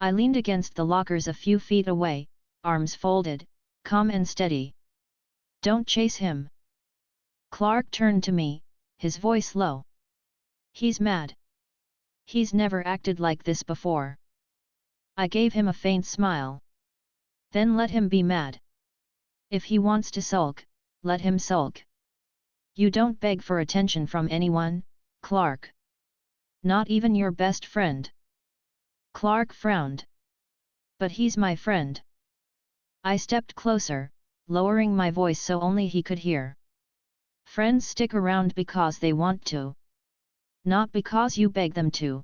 S2: I leaned against the lockers a few feet away, arms folded, calm and steady. Don't chase him. Clark turned to me, his voice low. He's mad. He's never acted like this before. I gave him a faint smile. Then let him be mad. If he wants to sulk, let him sulk. You don't beg for attention from anyone, Clark. Not even your best friend. Clark frowned. But he's my friend. I stepped closer, lowering my voice so only he could hear. Friends stick around because they want to. Not because you beg them to.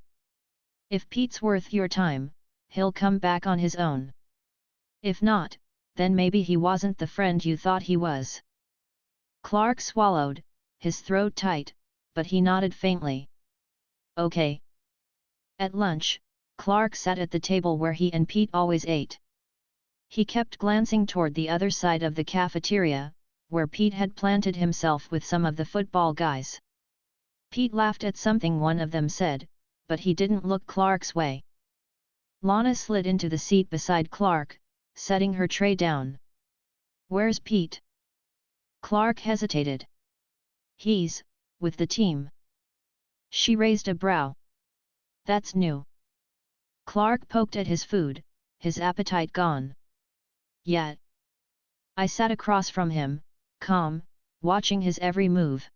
S2: If Pete's worth your time, he'll come back on his own. If not, then maybe he wasn't the friend you thought he was. Clark swallowed, his throat tight, but he nodded faintly. Okay. At lunch, Clark sat at the table where he and Pete always ate. He kept glancing toward the other side of the cafeteria, where Pete had planted himself with some of the football guys. Pete laughed at something one of them said, but he didn't look Clark's way. Lana slid into the seat beside Clark, setting her tray down. "Where's Pete?" Clark hesitated. "He's with the team." She raised a brow. "That's new." Clark poked at his food, his appetite gone. "Yet." I sat across from him, calm, watching his every move.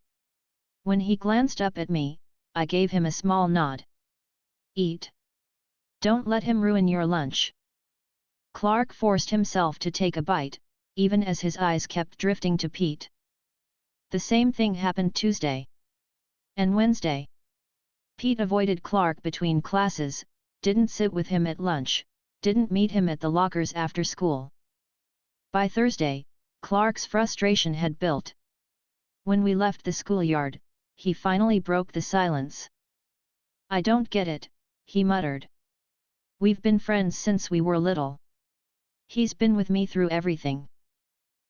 S2: When he glanced up at me, I gave him a small nod. "Eat. Don't let him ruin your lunch." Clark forced himself to take a bite, even as his eyes kept drifting to Pete. The same thing happened Tuesday and Wednesday. Pete avoided Clark between classes, didn't sit with him at lunch, didn't meet him at the lockers after school. By Thursday, Clark's frustration had built. When we left the schoolyard, he finally broke the silence. "I don't get it," he muttered. "We've been friends since we were little. He's been with me through everything.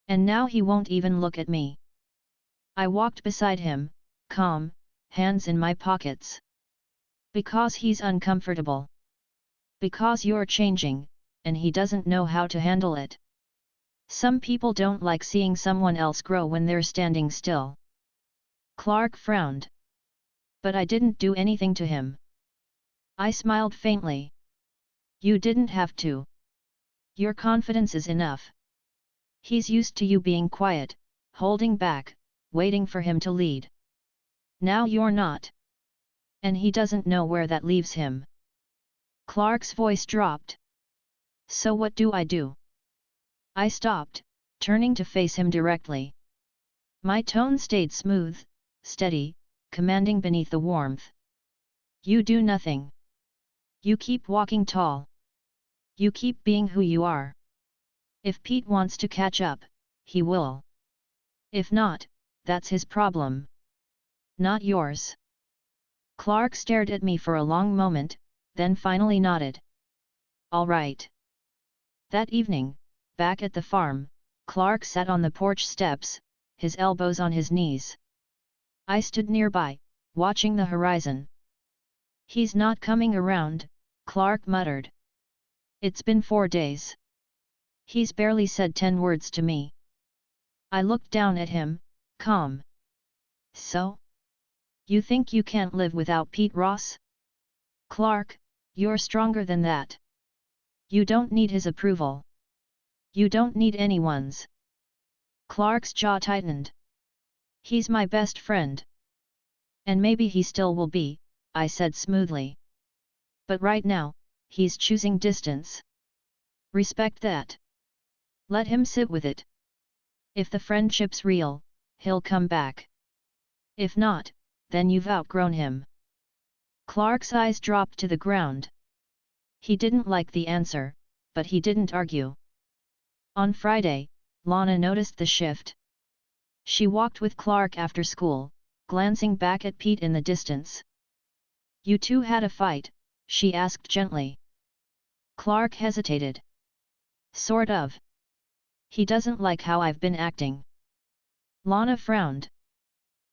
S2: And now he won't even look at me." I walked beside him, calm, hands in my pockets. "Because he's uncomfortable. Because you're changing, and he doesn't know how to handle it. Some people don't like seeing someone else grow when they're standing still." Clark frowned. "But I didn't do anything to him." I smiled faintly. "You didn't have to. Your confidence is enough. He's used to you being quiet, holding back, waiting for him to lead. Now you're not. And he doesn't know where that leaves him." Clark's voice dropped. "So what do I do?" I stopped, turning to face him directly. My tone stayed smooth, steady, commanding beneath the warmth. "You do nothing. You keep walking tall. You keep being who you are. If Pete wants to catch up, he will. If not, that's his problem. Not yours." Clark stared at me for a long moment, then finally nodded. "All right." That evening, back at the farm, Clark sat on the porch steps, his elbows on his knees. I stood nearby, watching the horizon. "He's not coming around," Clark muttered. "It's been 4 days. He's barely said 10 words to me." I looked down at him, calm. "So? You think you can't live without Pete Ross? Clark, you're stronger than that. You don't need his approval. You don't need anyone's." Clark's jaw tightened. "He's my best friend. And maybe he still will be," I said smoothly. "But right now, he's choosing distance. Respect that. Let him sit with it. If the friendship's real, he'll come back. If not, then you've outgrown him." Clark's eyes dropped to the ground. He didn't like the answer, but he didn't argue. On Friday, Lana noticed the shift. She walked with Clark after school, glancing back at Pete in the distance. "You two had a fight?" she asked gently. Clark hesitated. "Sort of. He doesn't like how I've been acting." Lana frowned.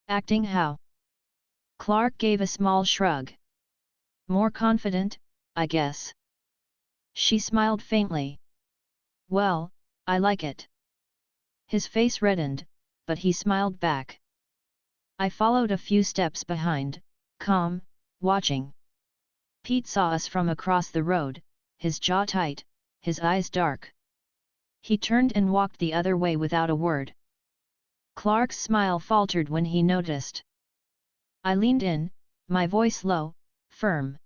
S2: "Acting how?" Clark gave a small shrug. "More confident, I guess." She smiled faintly. "Well, I like it." His face reddened, but he smiled back. I followed a few steps behind, calm, watching. Pete saw us from across the road, his jaw tight, his eyes dark. He turned and walked the other way without a word. Clark's smile faltered when he noticed. I leaned in, my voice low, firm.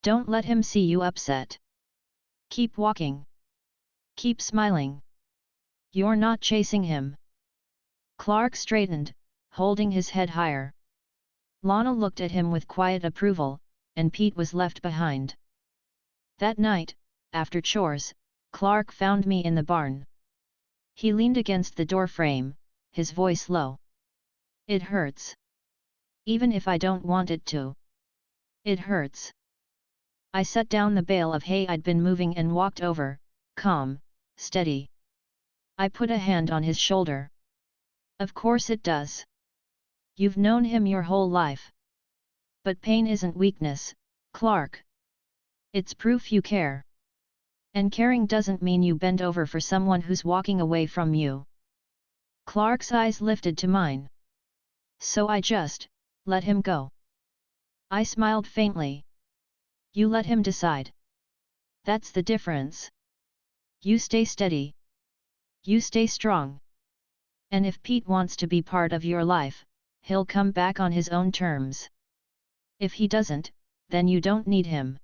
S2: "Don't let him see you upset. Keep walking. Keep smiling. You're not chasing him." Clark straightened, holding his head higher. Lana looked at him with quiet approval, and Pete was left behind. That night, after chores, Clark found me in the barn. He leaned against the door frame, his voice low. It hurts. Even if I don't want it to. It hurts. I set down the bale of hay I'd been moving and walked over, calm, steady. I put a hand on his shoulder. Of course it does. You've known him your whole life. But pain isn't weakness, Clark. It's proof you care. And caring doesn't mean you bend over for someone who's walking away from you. Clark's eyes lifted to mine. So I just let him go. I smiled faintly. You let him decide. That's the difference. You stay steady. You stay strong. And if Pete wants to be part of your life, he'll come back on his own terms. If he doesn't, then you don't need him.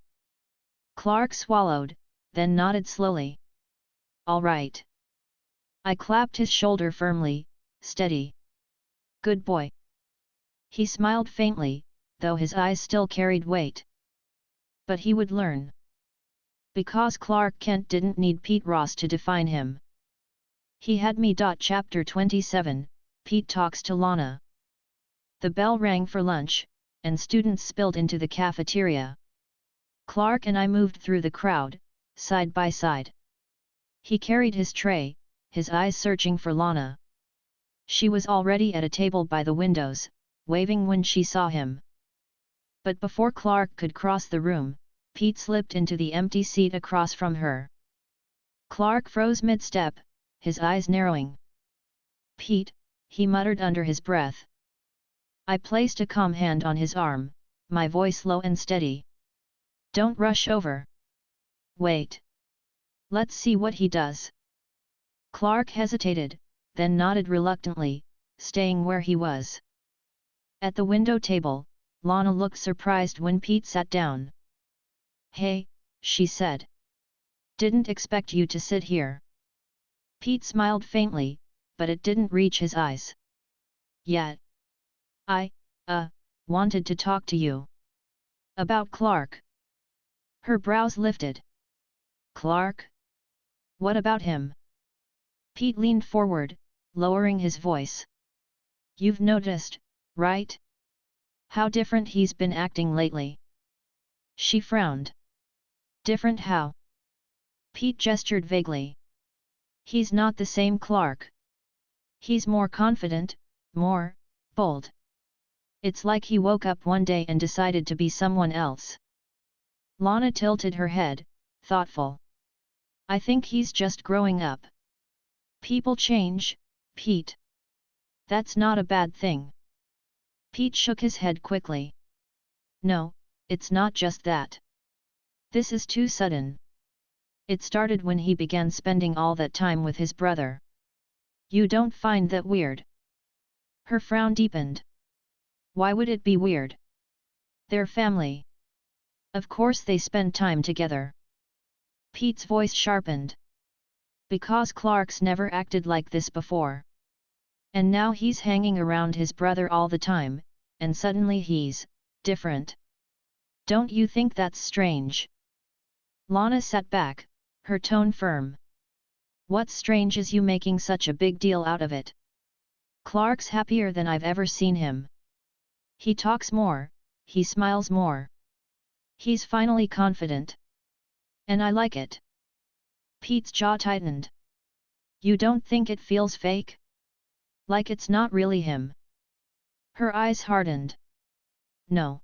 S2: Clark swallowed, then nodded slowly. All right. I clapped his shoulder firmly, steady. Good boy. He smiled faintly, though his eyes still carried weight. But he would learn. Because Clark Kent didn't need Pete Ross to define him. He had me. Chapter 27, Pete talks to Lana. The bell rang for lunch, and students spilled into the cafeteria. Clark and I moved through the crowd, side by side. He carried his tray, his eyes searching for Lana. She was already at a table by the windows, waving when she saw him. But before Clark could cross the room, Pete slipped into the empty seat across from her. Clark froze mid-step, his eyes narrowing. Pete, he muttered under his breath. I placed a calm hand on his arm, my voice low and steady. Don't rush over. Wait. Let's see what he does. Clark hesitated, then nodded reluctantly, staying where he was. At the window table, Lana looked surprised when Pete sat down. Hey, she said. Didn't expect you to sit here. Pete smiled faintly, but it didn't reach his eyes. Yet. I wanted to talk to you. About Clark. Her brows lifted. Clark? What about him? Pete leaned forward, lowering his voice. You've noticed, right? How different he's been acting lately. She frowned. Different how? Pete gestured vaguely. He's not the same Clark. He's more confident, more bold. It's like he woke up one day and decided to be someone else. Lana tilted her head, thoughtful. I think he's just growing up. People change, Pete. That's not a bad thing. Pete shook his head quickly. No, it's not just that. This is too sudden. It started when he began spending all that time with his brother. You don't find that weird? Her frown deepened. Why would it be weird? They're family. Of course they spend time together. Pete's voice sharpened. Because Clark's never acted like this before. And now he's hanging around his brother all the time, and suddenly he's different. Don't you think that's strange? Lana sat back, her tone firm. What's strange is you making such a big deal out of it. Clark's happier than I've ever seen him. He talks more, he smiles more. He's finally confident. And I like it. Pete's jaw tightened. You don't think it feels fake? Like it's not really him? Her eyes hardened. No.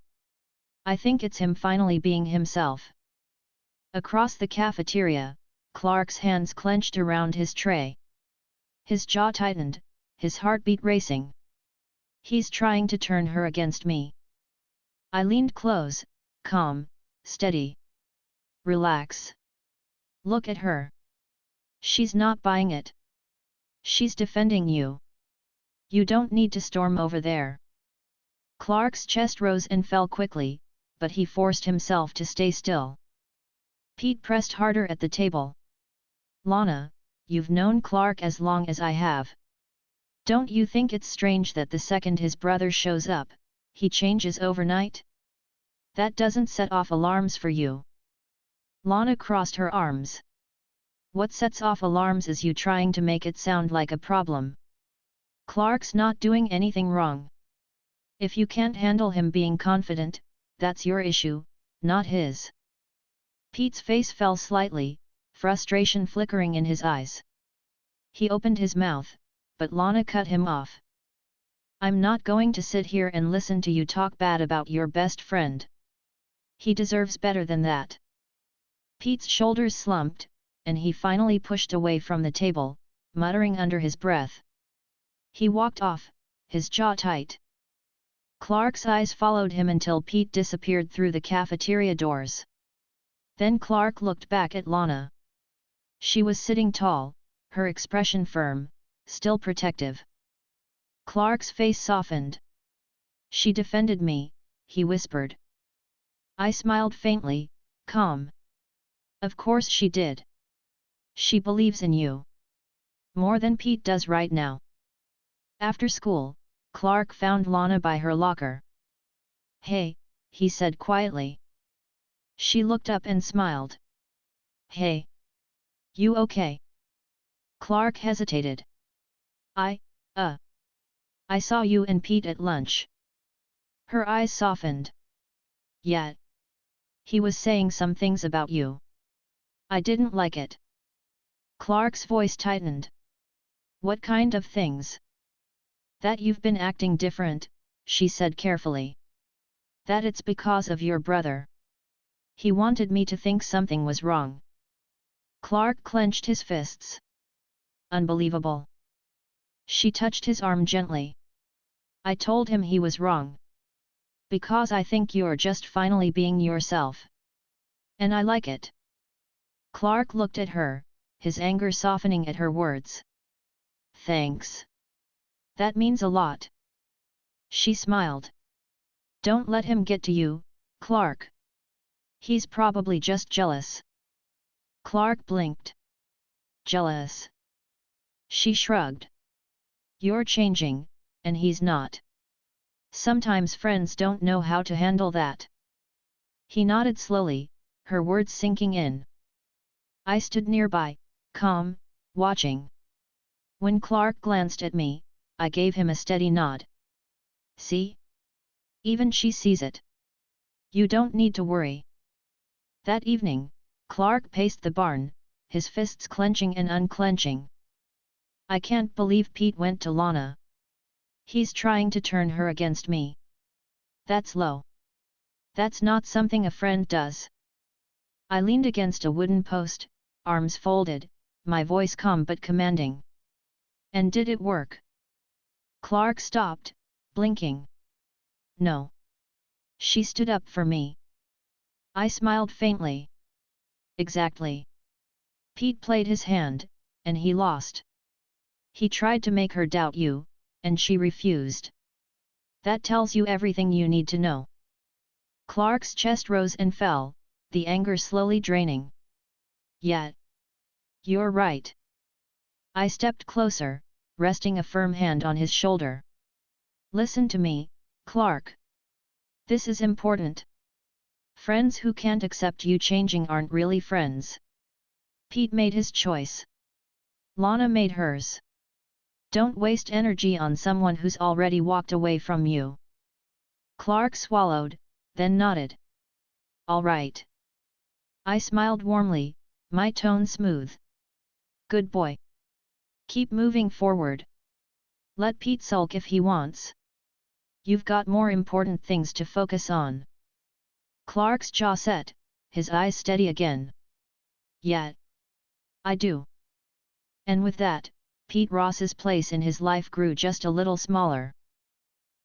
S2: I think it's him finally being himself. Across the cafeteria, Clark's hands clenched around his tray. His jaw tightened, his heartbeat racing. He's trying to turn her against me. I leaned close, calm, steady. Relax. Look at her. She's not buying it. She's defending you. You don't need to storm over there. Clark's chest rose and fell quickly, but he forced himself to stay still. Pete pressed harder at the table. Lana, you've known Clark as long as I have. Don't you think it's strange that the second his brother shows up, he changes overnight? That doesn't set off alarms for you. Lana crossed her arms. What sets off alarms is you trying to make it sound like a problem. Clark's not doing anything wrong. If you can't handle him being confident, that's your issue, not his. Pete's face fell slightly, frustration flickering in his eyes. He opened his mouth, but Lana cut him off. I'm not going to sit here and listen to you talk bad about your best friend. He deserves better than that. Pete's shoulders slumped, and he finally pushed away from the table, muttering under his breath. He walked off, his jaw tight. Clark's eyes followed him until Pete disappeared through the cafeteria doors. Then Clark looked back at Lana. She was sitting tall, her expression firm, still protective. Clark's face softened. She defended me, he whispered. I smiled faintly, calm. Of course she did. She believes in you. More than Pete does right now. After school, Clark found Lana by her locker. Hey, he said quietly. She looked up and smiled. Hey. You okay? Clark hesitated. I saw you and Pete at lunch. Her eyes softened. Yet. He was saying some things about you. I didn't like it. Clark's voice tightened. What kind of things? That you've been acting different, she said carefully. That it's because of your brother. He wanted me to think something was wrong. Clark clenched his fists. Unbelievable. She touched his arm gently. I told him he was wrong. Because I think you're just finally being yourself. And I like it. Clark looked at her, his anger softening at her words. Thanks. That means a lot. She smiled. Don't let him get to you, Clark. He's probably just jealous. Clark blinked. Jealous. She shrugged. You're changing, and he's not. Sometimes friends don't know how to handle that. He nodded slowly, her words sinking in. I stood nearby, calm, watching. When Clark glanced at me, I gave him a steady nod. See? Even she sees it. You don't need to worry. That evening, Clark paced the barn, his fists clenching and unclenching. I can't believe Pete went to Lana. He's trying to turn her against me. That's low. That's not something a friend does. I leaned against a wooden post, arms folded, my voice calm but commanding. And did it work? Clark stopped, blinking. No. She stood up for me. I smiled faintly. Exactly. Pete played his hand, and he lost. He tried to make her doubt you, and she refused. That tells you everything you need to know. Clark's chest rose and fell, the anger slowly draining. Yet. You're right. I stepped closer, resting a firm hand on his shoulder. Listen to me, Clark. This is important. Friends who can't accept you changing aren't really friends. Pete made his choice. Lana made hers. Don't waste energy on someone who's already walked away from you. Clark swallowed, then nodded. All right. I smiled warmly, my tone smooth. Good boy. Keep moving forward. Let Pete sulk if he wants. You've got more important things to focus on. Clark's jaw set, his eyes steady again. Yet. I do. And with that, Pete Ross's place in his life grew just a little smaller.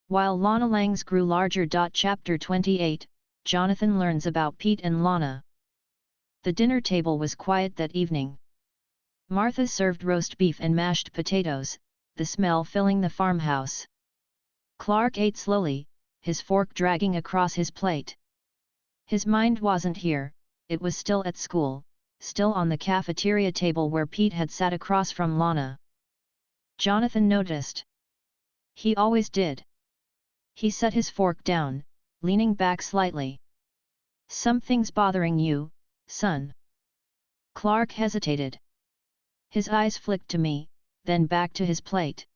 S2: While Lana Lang's grew larger. Chapter 28, Jonathan learns about Pete and Lana. The dinner table was quiet that evening. Martha served roast beef and mashed potatoes, the smell filling the farmhouse. Clark ate slowly, his fork dragging across his plate. His mind wasn't here, it was still at school, still on the cafeteria table where Pete had sat across from Lana. Jonathan noticed. He always did. He set his fork down, leaning back slightly. Something's bothering you, son. Clark hesitated. His eyes flicked to me, then back to his plate.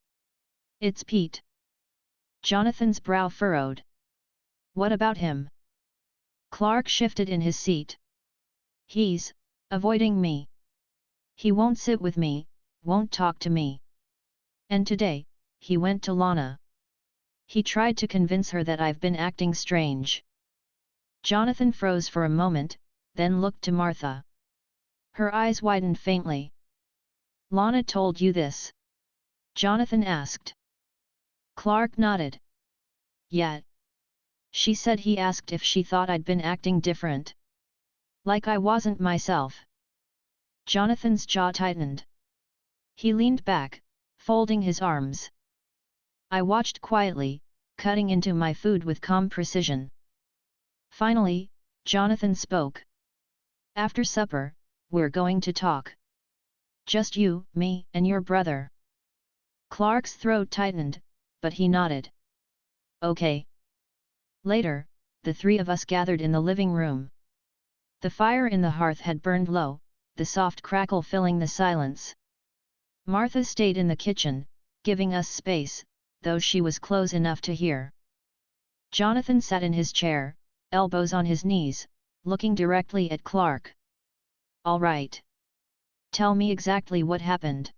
S2: It's Pete. Jonathan's brow furrowed. What about him? Clark shifted in his seat. He's avoiding me. He won't sit with me, won't talk to me. And today, he went to Lana. He tried to convince her that I've been acting strange. Jonathan froze for a moment, then looked to Martha. Her eyes widened faintly. Lana told you this? Jonathan asked. Clark nodded. Yet. She said he asked if she thought I'd been acting different. Like I wasn't myself. Jonathan's jaw tightened. He leaned back, folding his arms. I watched quietly, cutting into my food with calm precision. Finally, Jonathan spoke. After supper, we're going to talk. Just you, me, and your brother. Clark's throat tightened, but he nodded. Okay. Later, the three of us gathered in the living room. The fire in the hearth had burned low, the soft crackle filling the silence. Martha stayed in the kitchen, giving us space, though she was close enough to hear. Jonathan sat in his chair, elbows on his knees, looking directly at Clark. All right. Tell me exactly what happened.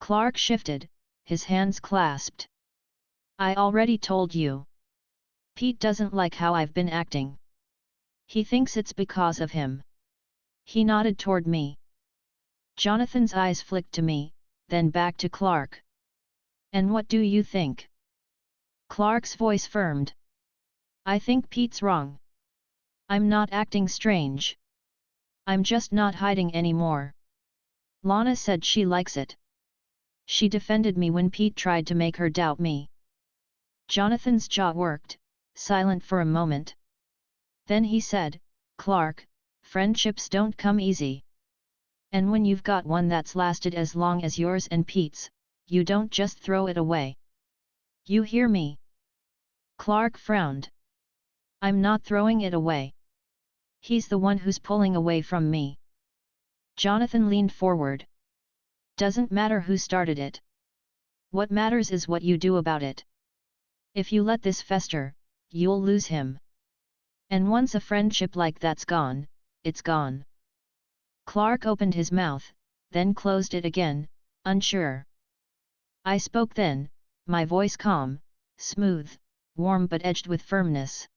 S2: Clark shifted, his hands clasped. I already told you. Pete doesn't like how I've been acting. He thinks it's because of him. He nodded toward me. Jonathan's eyes flicked to me, then back to Clark. And what do you think? Clark's voice firmed. I think Pete's wrong. I'm not acting strange. I'm just not hiding anymore. Lana said she likes it. She defended me when Pete tried to make her doubt me. Jonathan's jaw worked, silent for a moment. Then he said, Clark, friendships don't come easy. And when you've got one that's lasted as long as yours and Pete's, you don't just throw it away. You hear me? Clark frowned. I'm not throwing it away. He's the one who's pulling away from me. Jonathan leaned forward. Doesn't matter who started it. What matters is what you do about it. If you let this fester, you'll lose him. And once a friendship like that's gone, it's gone. Clark opened his mouth, then closed it again, unsure. I spoke then, my voice calm, smooth, warm but edged with firmness.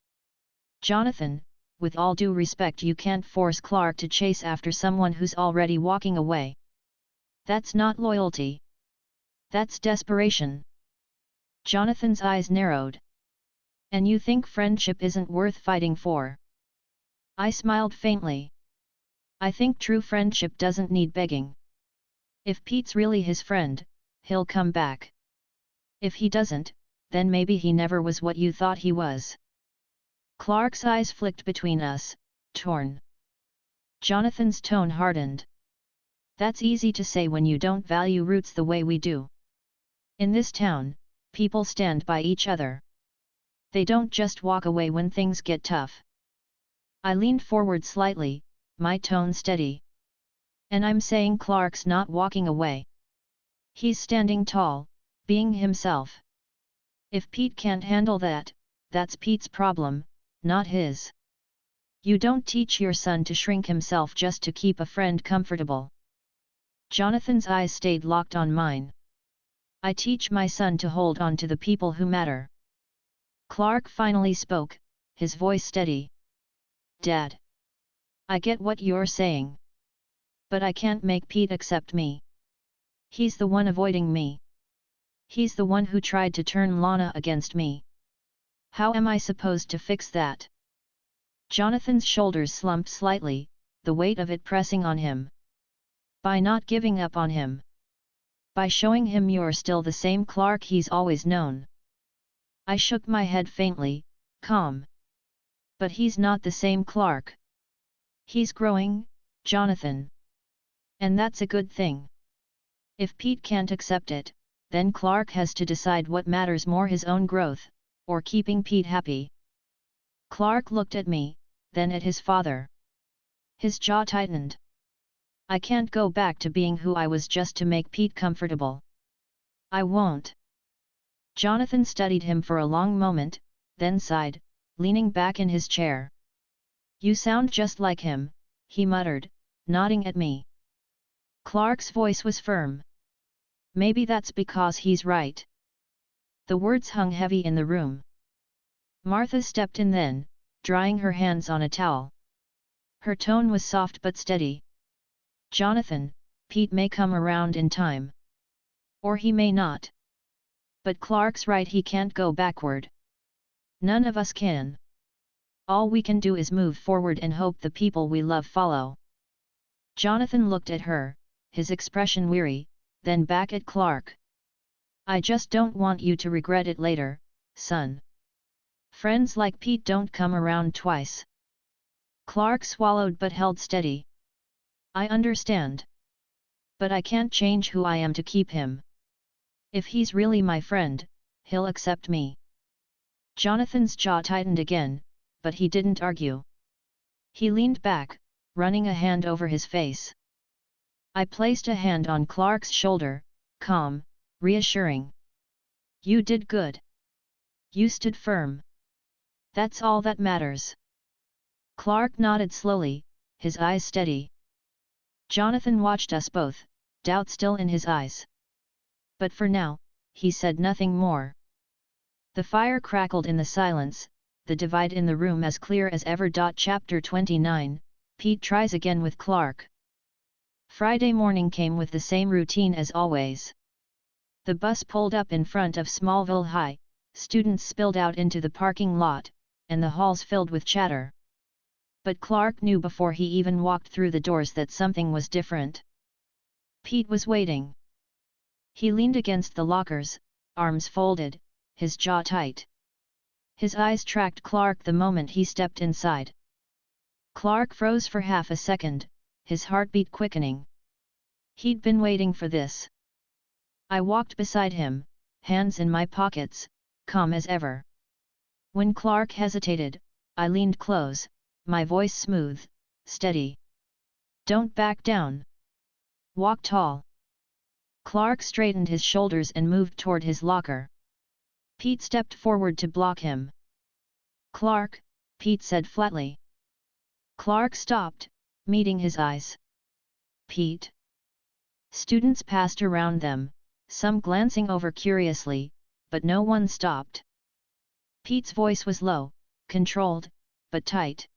S2: Jonathan, with all due respect, you can't force Clark to chase after someone who's already walking away. That's not loyalty. That's desperation. Jonathan's eyes narrowed. And you think friendship isn't worth fighting for? I smiled faintly. I think true friendship doesn't need begging. If Pete's really his friend, he'll come back. If he doesn't, then maybe he never was what you thought he was. Clark's eyes flicked between us, torn. Jonathan's tone hardened. That's easy to say when you don't value roots the way we do. In this town, people stand by each other. They don't just walk away when things get tough. I leaned forward slightly, my tone steady. And I'm saying Clark's not walking away. He's standing tall, being himself. If Pete can't handle that, that's Pete's problem, not his. You don't teach your son to shrink himself just to keep a friend comfortable. Jonathan's eyes stayed locked on mine. I teach my son to hold on to the people who matter. Clark finally spoke, his voice steady. Dad. I get what you're saying. But I can't make Pete accept me. He's the one avoiding me. He's the one who tried to turn Lana against me. How am I supposed to fix that? Jonathan's shoulders slumped slightly, the weight of it pressing on him. By not giving up on him. By showing him you're still the same Clark he's always known. I shook my head faintly, calm. But he's not the same Clark. He's growing, Jonathan. And that's a good thing. If Pete can't accept it, then Clark has to decide what matters more, his own growth, or keeping Pete happy. Clark looked at me, then at his father. His jaw tightened. I can't go back to being who I was just to make Pete comfortable. I won't. Jonathan studied him for a long moment, then sighed, leaning back in his chair. You sound just like him, he muttered, nodding at me. Clark's voice was firm. Maybe that's because he's right. The words hung heavy in the room. Martha stepped in then, drying her hands on a towel. Her tone was soft but steady. Jonathan, Pete may come around in time. Or he may not. But Clark's right, he can't go backward. None of us can. All we can do is move forward and hope the people we love follow. Jonathan looked at her, his expression weary, then back at Clark. I just don't want you to regret it later, son. Friends like Pete don't come around twice. Clark swallowed but held steady. I understand. But I can't change who I am to keep him. If he's really my friend, he'll accept me. Jonathan's jaw tightened again, but he didn't argue. He leaned back, running a hand over his face. I placed a hand on Clark's shoulder, calm, reassuring. You did good. You stood firm. That's all that matters. Clark nodded slowly, his eyes steady. Jonathan watched us both, doubt still in his eyes. But for now, he said nothing more. The fire crackled in the silence, the divide in the room as clear as ever. Chapter 29, Pete tries again with Clark. Friday morning came with the same routine as always. The bus pulled up in front of Smallville High, students spilled out into the parking lot, and the halls filled with chatter. But Clark knew before he even walked through the doors that something was different. Pete was waiting. He leaned against the lockers, arms folded, his jaw tight. His eyes tracked Clark the moment he stepped inside. Clark froze for half a second, his heartbeat quickening. He'd been waiting for this. I walked beside him, hands in my pockets, calm as ever. When Clark hesitated, I leaned close, my voice smooth, steady. Don't back down. Walk tall. Clark straightened his shoulders and moved toward his locker. Pete stepped forward to block him. Clark, Pete said flatly. Clark stopped, meeting his eyes. Pete? Students passed around them, some glancing over curiously, but no one stopped. Pete's voice was low, controlled, but tight.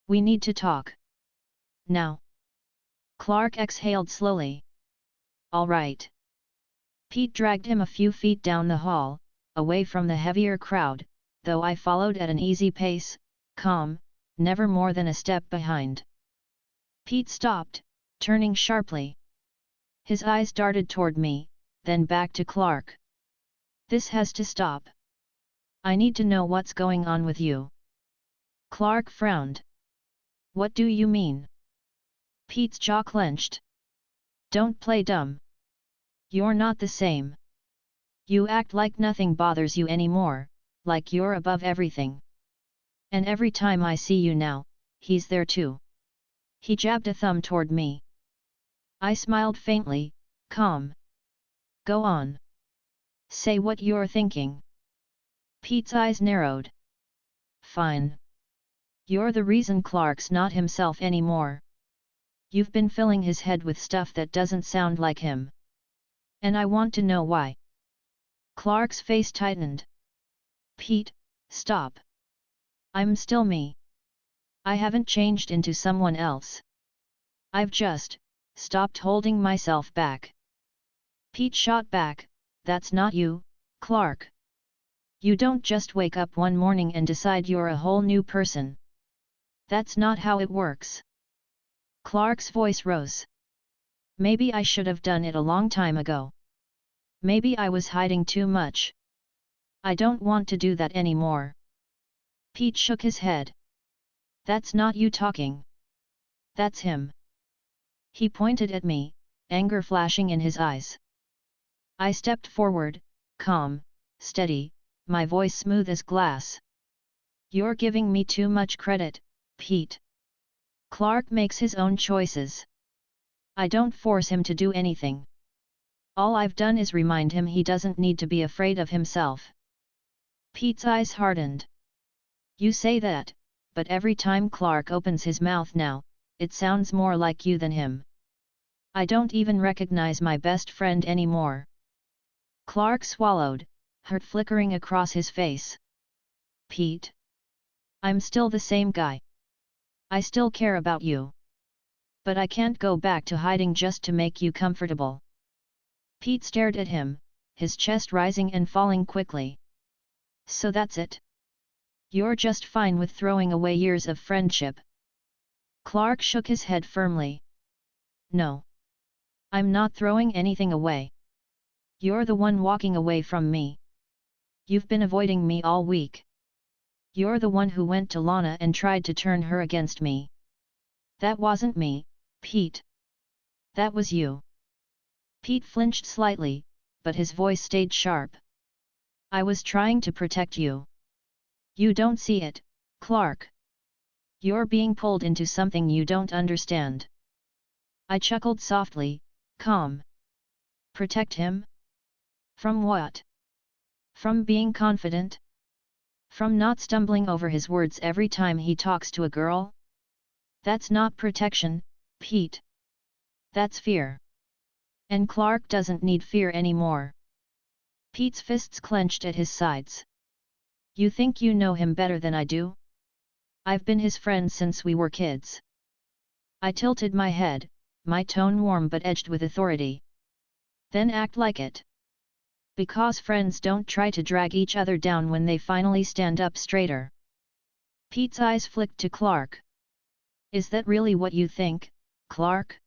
S2: We need to talk. Now. Clark exhaled slowly. All right. Pete dragged him a few feet down the hall, away from the heavier crowd, though I followed at an easy pace, calm, never more than a step behind. Pete stopped, turning sharply. His eyes darted toward me, then back to Clark. This has to stop. I need to know what's going on with you. Clark frowned. What do you mean? Pete's jaw clenched. Don't play dumb. You're not the same. You act like nothing bothers you anymore, like you're above everything. And every time I see you now, he's there too. He jabbed a thumb toward me. I smiled faintly, calm. Go on. Say what you're thinking. Pete's eyes narrowed. Fine. You're the reason Clark's not himself anymore. You've been filling his head with stuff that doesn't sound like him. And I want to know why. Clark's face tightened. Pete, stop. I'm still me. I haven't changed into someone else. I've just stopped holding myself back. Pete shot back, that's not you, Clark. You don't just wake up one morning and decide you're a whole new person. That's not how it works. Clark's voice rose. Maybe I should have done it a long time ago. Maybe I was hiding too much. I don't want to do that anymore. Pete shook his head. That's not you talking. That's him. He pointed at me, anger flashing in his eyes. I stepped forward, calm, steady, my voice smooth as glass. You're giving me too much credit, Pete. Clark makes his own choices. I don't force him to do anything. All I've done is remind him he doesn't need to be afraid of himself. Pete's eyes hardened. You say that, but every time Clark opens his mouth now, it sounds more like you than him. I don't even recognize my best friend anymore. Clark swallowed, hurt flickering across his face. Pete? I'm still the same guy. I still care about you. But I can't go back to hiding just to make you comfortable. Pete stared at him, his chest rising and falling quickly. So that's it? You're just fine with throwing away years of friendship? Clark shook his head firmly. No. I'm not throwing anything away. You're the one walking away from me. You've been avoiding me all week. You're the one who went to Lana and tried to turn her against me. That wasn't me, Pete. That was you. Pete flinched slightly, but his voice stayed sharp. I was trying to protect you. You don't see it, Clark. You're being pulled into something you don't understand. I chuckled softly, calm. Protect him? From what? From being confident? From not stumbling over his words every time he talks to a girl? That's not protection, Pete. That's fear. And Clark doesn't need fear anymore. Pete's fists clenched at his sides. You think you know him better than I do? I've been his friend since we were kids. I tilted my head, my tone warm but edged with authority. Then act like it. Because friends don't try to drag each other down when they finally stand up straighter. Pete's eyes flicked to Clark. Is that really what you think, Clark?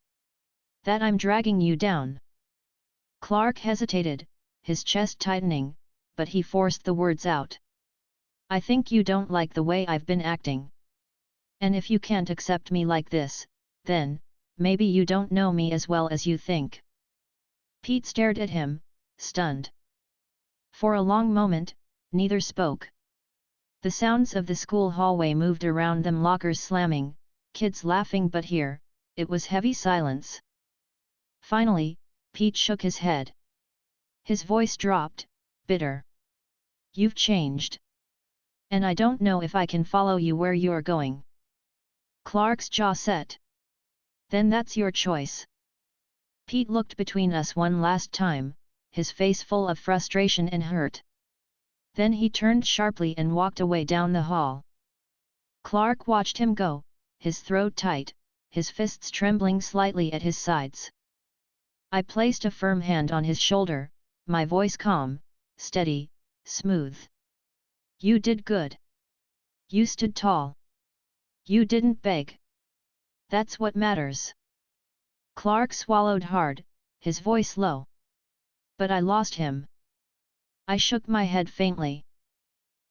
S2: That I'm dragging you down? Clark hesitated, his chest tightening, but he forced the words out. I think you don't like the way I've been acting. And if you can't accept me like this, then, maybe you don't know me as well as you think. Pete stared at him, stunned. For a long moment, neither spoke. The sounds of the school hallway moved around them, lockers slamming, kids laughing, but here, it was heavy silence. Finally, Pete shook his head. His voice dropped, bitter. You've changed. And I don't know if I can follow you where you're going. Clark's jaw set. Then that's your choice. Pete looked between us one last time, his face full of frustration and hurt. Then he turned sharply and walked away down the hall. Clark watched him go, his throat tight, his fists trembling slightly at his sides. I placed a firm hand on his shoulder, my voice calm, steady, smooth. You did good. You stood tall. You didn't beg. That's what matters. Clark swallowed hard, his voice low. But I lost him. I shook my head faintly.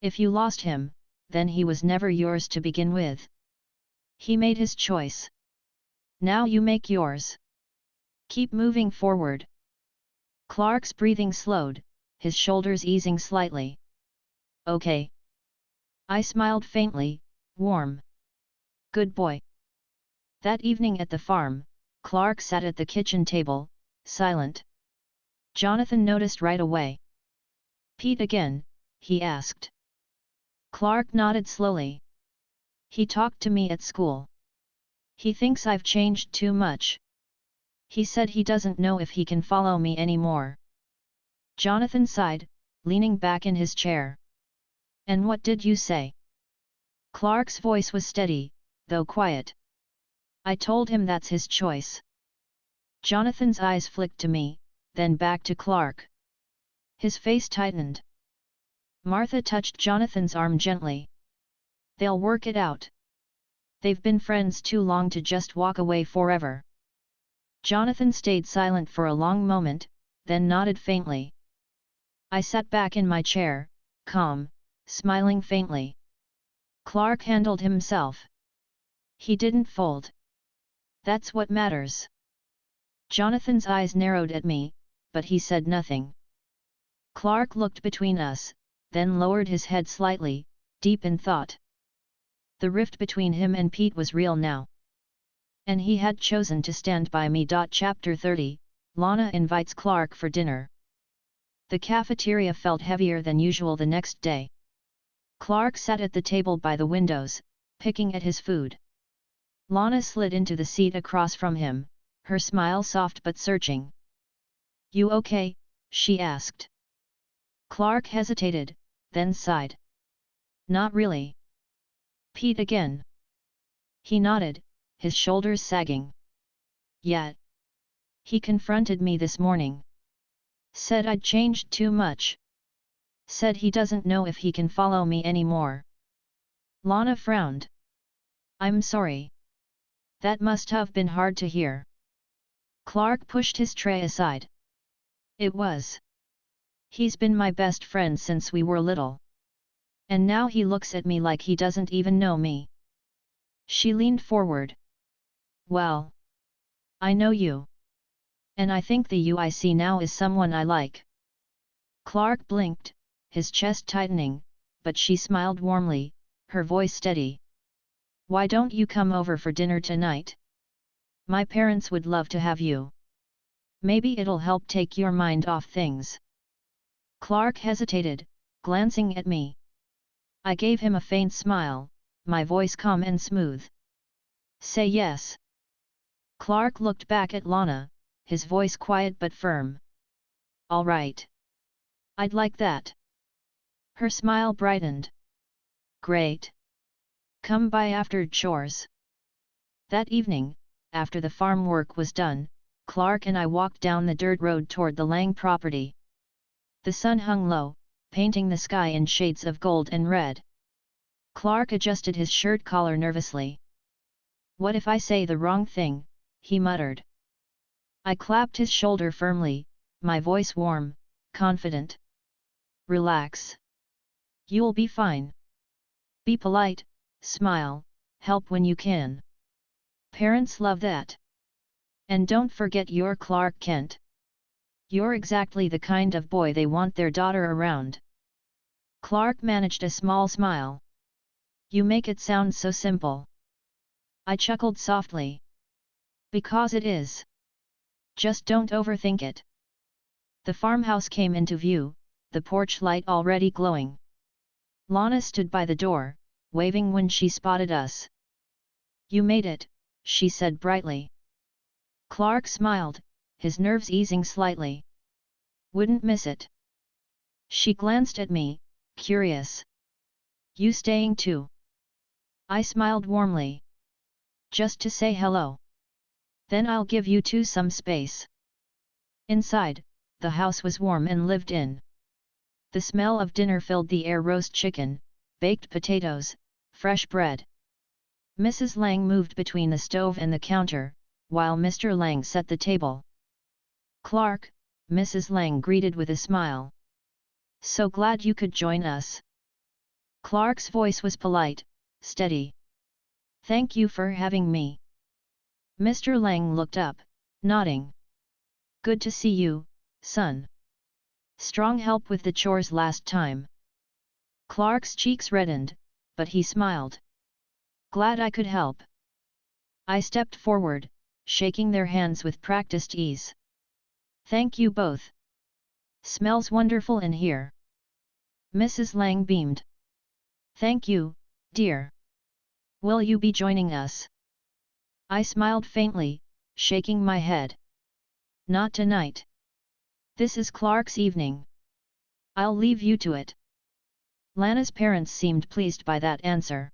S2: If you lost him, then he was never yours to begin with. He made his choice. Now you make yours. Keep moving forward. Clark's breathing slowed, his shoulders easing slightly. Okay. I smiled faintly, warm. Good boy. That evening at the farm, Clark sat at the kitchen table, silent. Jonathan noticed right away. Pete again, he asked. Clark nodded slowly. He talked to me at school. He thinks I've changed too much. He said he doesn't know if he can follow me anymore. Jonathan sighed, leaning back in his chair. And what did you say? Clark's voice was steady, though quiet. I told him that's his choice. Jonathan's eyes flicked to me, then back to Clark. His face tightened. Martha touched Jonathan's arm gently. They'll work it out. They've been friends too long to just walk away forever. Jonathan stayed silent for a long moment, then nodded faintly. I sat back in my chair, calm, smiling faintly. Clark handled himself. He didn't fold. That's what matters. Jonathan's eyes narrowed at me, but he said nothing. Clark looked between us, then lowered his head slightly, deep in thought. The rift between him and Pete was real now. And he had chosen to stand by me. Chapter 30, Lana invites Clark for dinner. The cafeteria felt heavier than usual the next day. Clark sat at the table by the windows, picking at his food. Lana slid into the seat across from him, her smile soft but searching. "You okay?" she asked. Clark hesitated, then sighed. "Not really." "Pete again?" He nodded, his shoulders sagging. "Yeah. He confronted me this morning. Said I'd changed too much. Said he doesn't know if he can follow me anymore." Lana frowned. "I'm sorry. That must have been hard to hear." Clark pushed his tray aside. "It was. He's been my best friend since we were little. And now he looks at me like he doesn't even know me." She leaned forward. "Well, I know you. And I think the you I see now is someone I like." Clark blinked, his chest tightening, but she smiled warmly, her voice steady. "Why don't you come over for dinner tonight? My parents would love to have you. Maybe it'll help take your mind off things." Clark hesitated, glancing at me. I gave him a faint smile, my voice calm and smooth. "Say yes." Clark looked back at Lana, his voice quiet but firm. "All right. I'd like that." Her smile brightened. "Great. Come by after chores." That evening, after the farm work was done, Clark and I walked down the dirt road toward the Lang property. The sun hung low, painting the sky in shades of gold and red. Clark adjusted his shirt collar nervously. "What if I say the wrong thing?" he muttered. I clapped his shoulder firmly, my voice warm, confident. "Relax. You'll be fine. Be polite, smile, help when you can. Parents love that. And don't forget you're Clark Kent. You're exactly the kind of boy they want their daughter around." Clark managed a small smile. "You make it sound so simple." I chuckled softly. "Because it is. Just don't overthink it." The farmhouse came into view, the porch light already glowing. Lana stood by the door, waving when she spotted us. "You made it," she said brightly. Clark smiled, his nerves easing slightly. "Wouldn't miss it." She glanced at me, curious. "You staying too?" I smiled warmly. "Just to say hello. Then I'll give you two some space." Inside, the house was warm and lived in. The smell of dinner filled the air: roast chicken, baked potatoes, fresh bread. Mrs. Lang moved between the stove and the counter, while Mr. Lang set the table. "Clark," Mrs. Lang greeted with a smile. "So glad you could join us." Clark's voice was polite, steady. "Thank you for having me." Mr. Lang looked up, nodding. "Good to see you, son. Strong help with the chores last time." Clark's cheeks reddened, but he smiled. "Glad I could help." I stepped forward, shaking their hands with practiced ease. "Thank you both. Smells wonderful in here." Mrs. Lang beamed. "Thank you, dear. Will you be joining us?" I smiled faintly, shaking my head. "Not tonight. This is Clark's evening. I'll leave you to it." Lana's parents seemed pleased by that answer.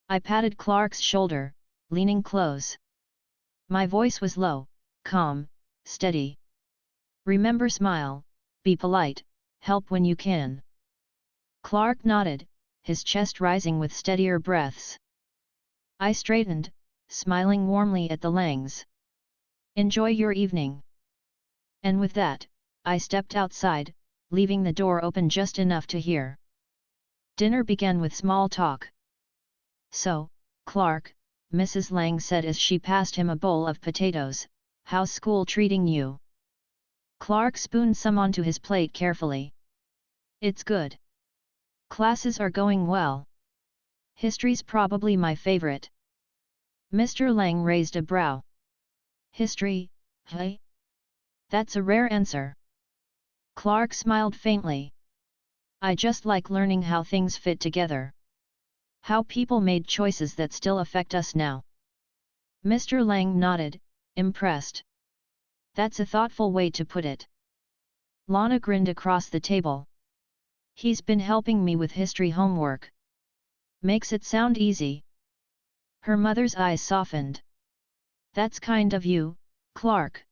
S2: I patted Clark's shoulder, leaning close. My voice was low, calm, steady. "Remember, smile, be polite, help when you can." Clark nodded, his chest rising with steadier breaths. I straightened, smiling warmly at the Langs. "Enjoy your evening." And with that, I stepped outside, leaving the door open just enough to hear. Dinner began with small talk. "So, Clark," Mrs. Lang said as she passed him a bowl of potatoes, "how's school treating you?" Clark spooned some onto his plate carefully. "It's good. Classes are going well. History's probably my favorite." Mr. Lang raised a brow. History, hey? That's a rare answer. Clark smiled faintly. I just like learning how things fit together. How people made choices that still affect us now. Mr. Lang nodded, impressed. That's a thoughtful way to put it. Lana grinned across the table. He's been helping me with history homework. Makes it sound easy. Her mother's eyes softened. That's kind of you, Clark.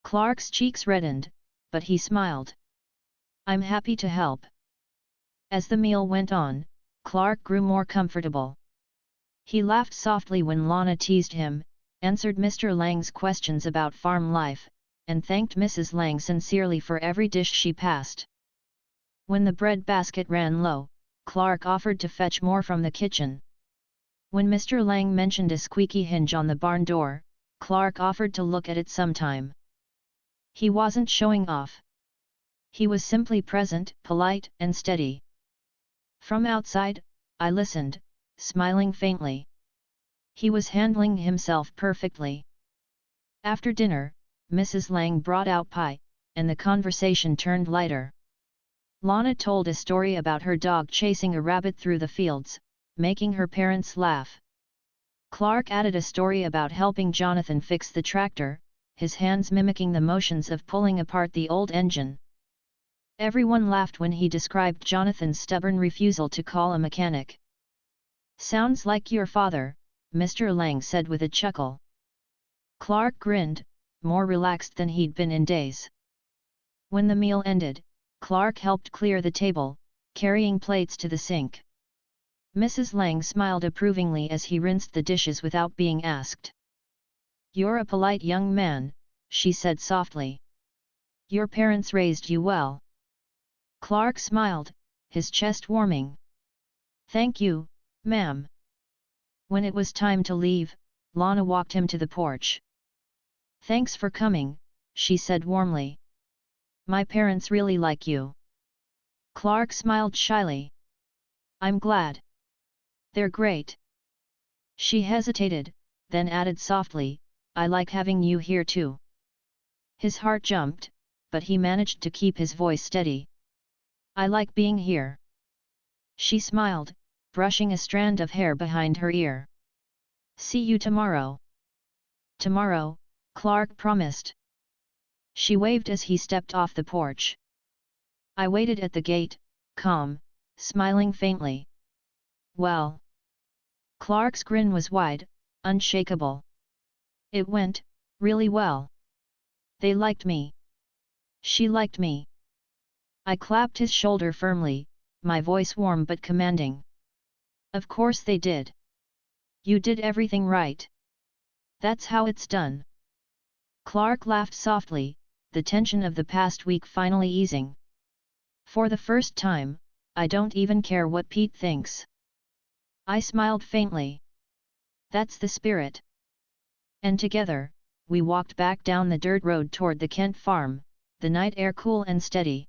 S2: Clark's cheeks reddened, but he smiled. I'm happy to help. As the meal went on, Clark grew more comfortable. He laughed softly when Lana teased him, answered Mr. Lang's questions about farm life, and thanked Mrs. Lang sincerely for every dish she passed. When the bread basket ran low, Clark offered to fetch more from the kitchen. When Mr. Lang mentioned a squeaky hinge on the barn door, Clark offered to look at it sometime. He wasn't showing off. He was simply present, polite, and steady. From outside, I listened, smiling faintly. He was handling himself perfectly. After dinner, Mrs. Lang brought out pie, and the conversation turned lighter. Lana told a story about her dog chasing a rabbit through the fields, making her parents laugh. Clark added a story about helping Jonathan fix the tractor, his hands mimicking the motions of pulling apart the old engine. Everyone laughed when he described Jonathan's stubborn refusal to call a mechanic. Sounds like your father, Mr. Lang said with a chuckle. Clark grinned, more relaxed than he'd been in days. When the meal ended, Clark helped clear the table, carrying plates to the sink. Mrs. Lang smiled approvingly as he rinsed the dishes without being asked. You're a polite young man, she said softly. Your parents raised you well. Clark smiled, his chest warming. Thank you, ma'am. When it was time to leave, Lana walked him to the porch. Thanks for coming, she said warmly. My parents really like you. Clark smiled shyly. I'm glad. They're great. She hesitated, then added softly, I like having you here too. His heart jumped, but he managed to keep his voice steady. I like being here. She smiled, brushing a strand of hair behind her ear. See you tomorrow. Tomorrow, Clark promised. She waved as he stepped off the porch. I waited at the gate, calm, smiling faintly. Well. Clark's grin was wide, unshakable. It went, really well. They liked me. She liked me. I clapped his shoulder firmly, my voice warm but commanding. Of course they did. You did everything right. That's how it's done. Clark laughed softly, the tension of the past week finally easing. For the first time, I don't even care what Pete thinks. I smiled faintly. That's the spirit. And together, we walked back down the dirt road toward the Kent farm, the night air cool and steady.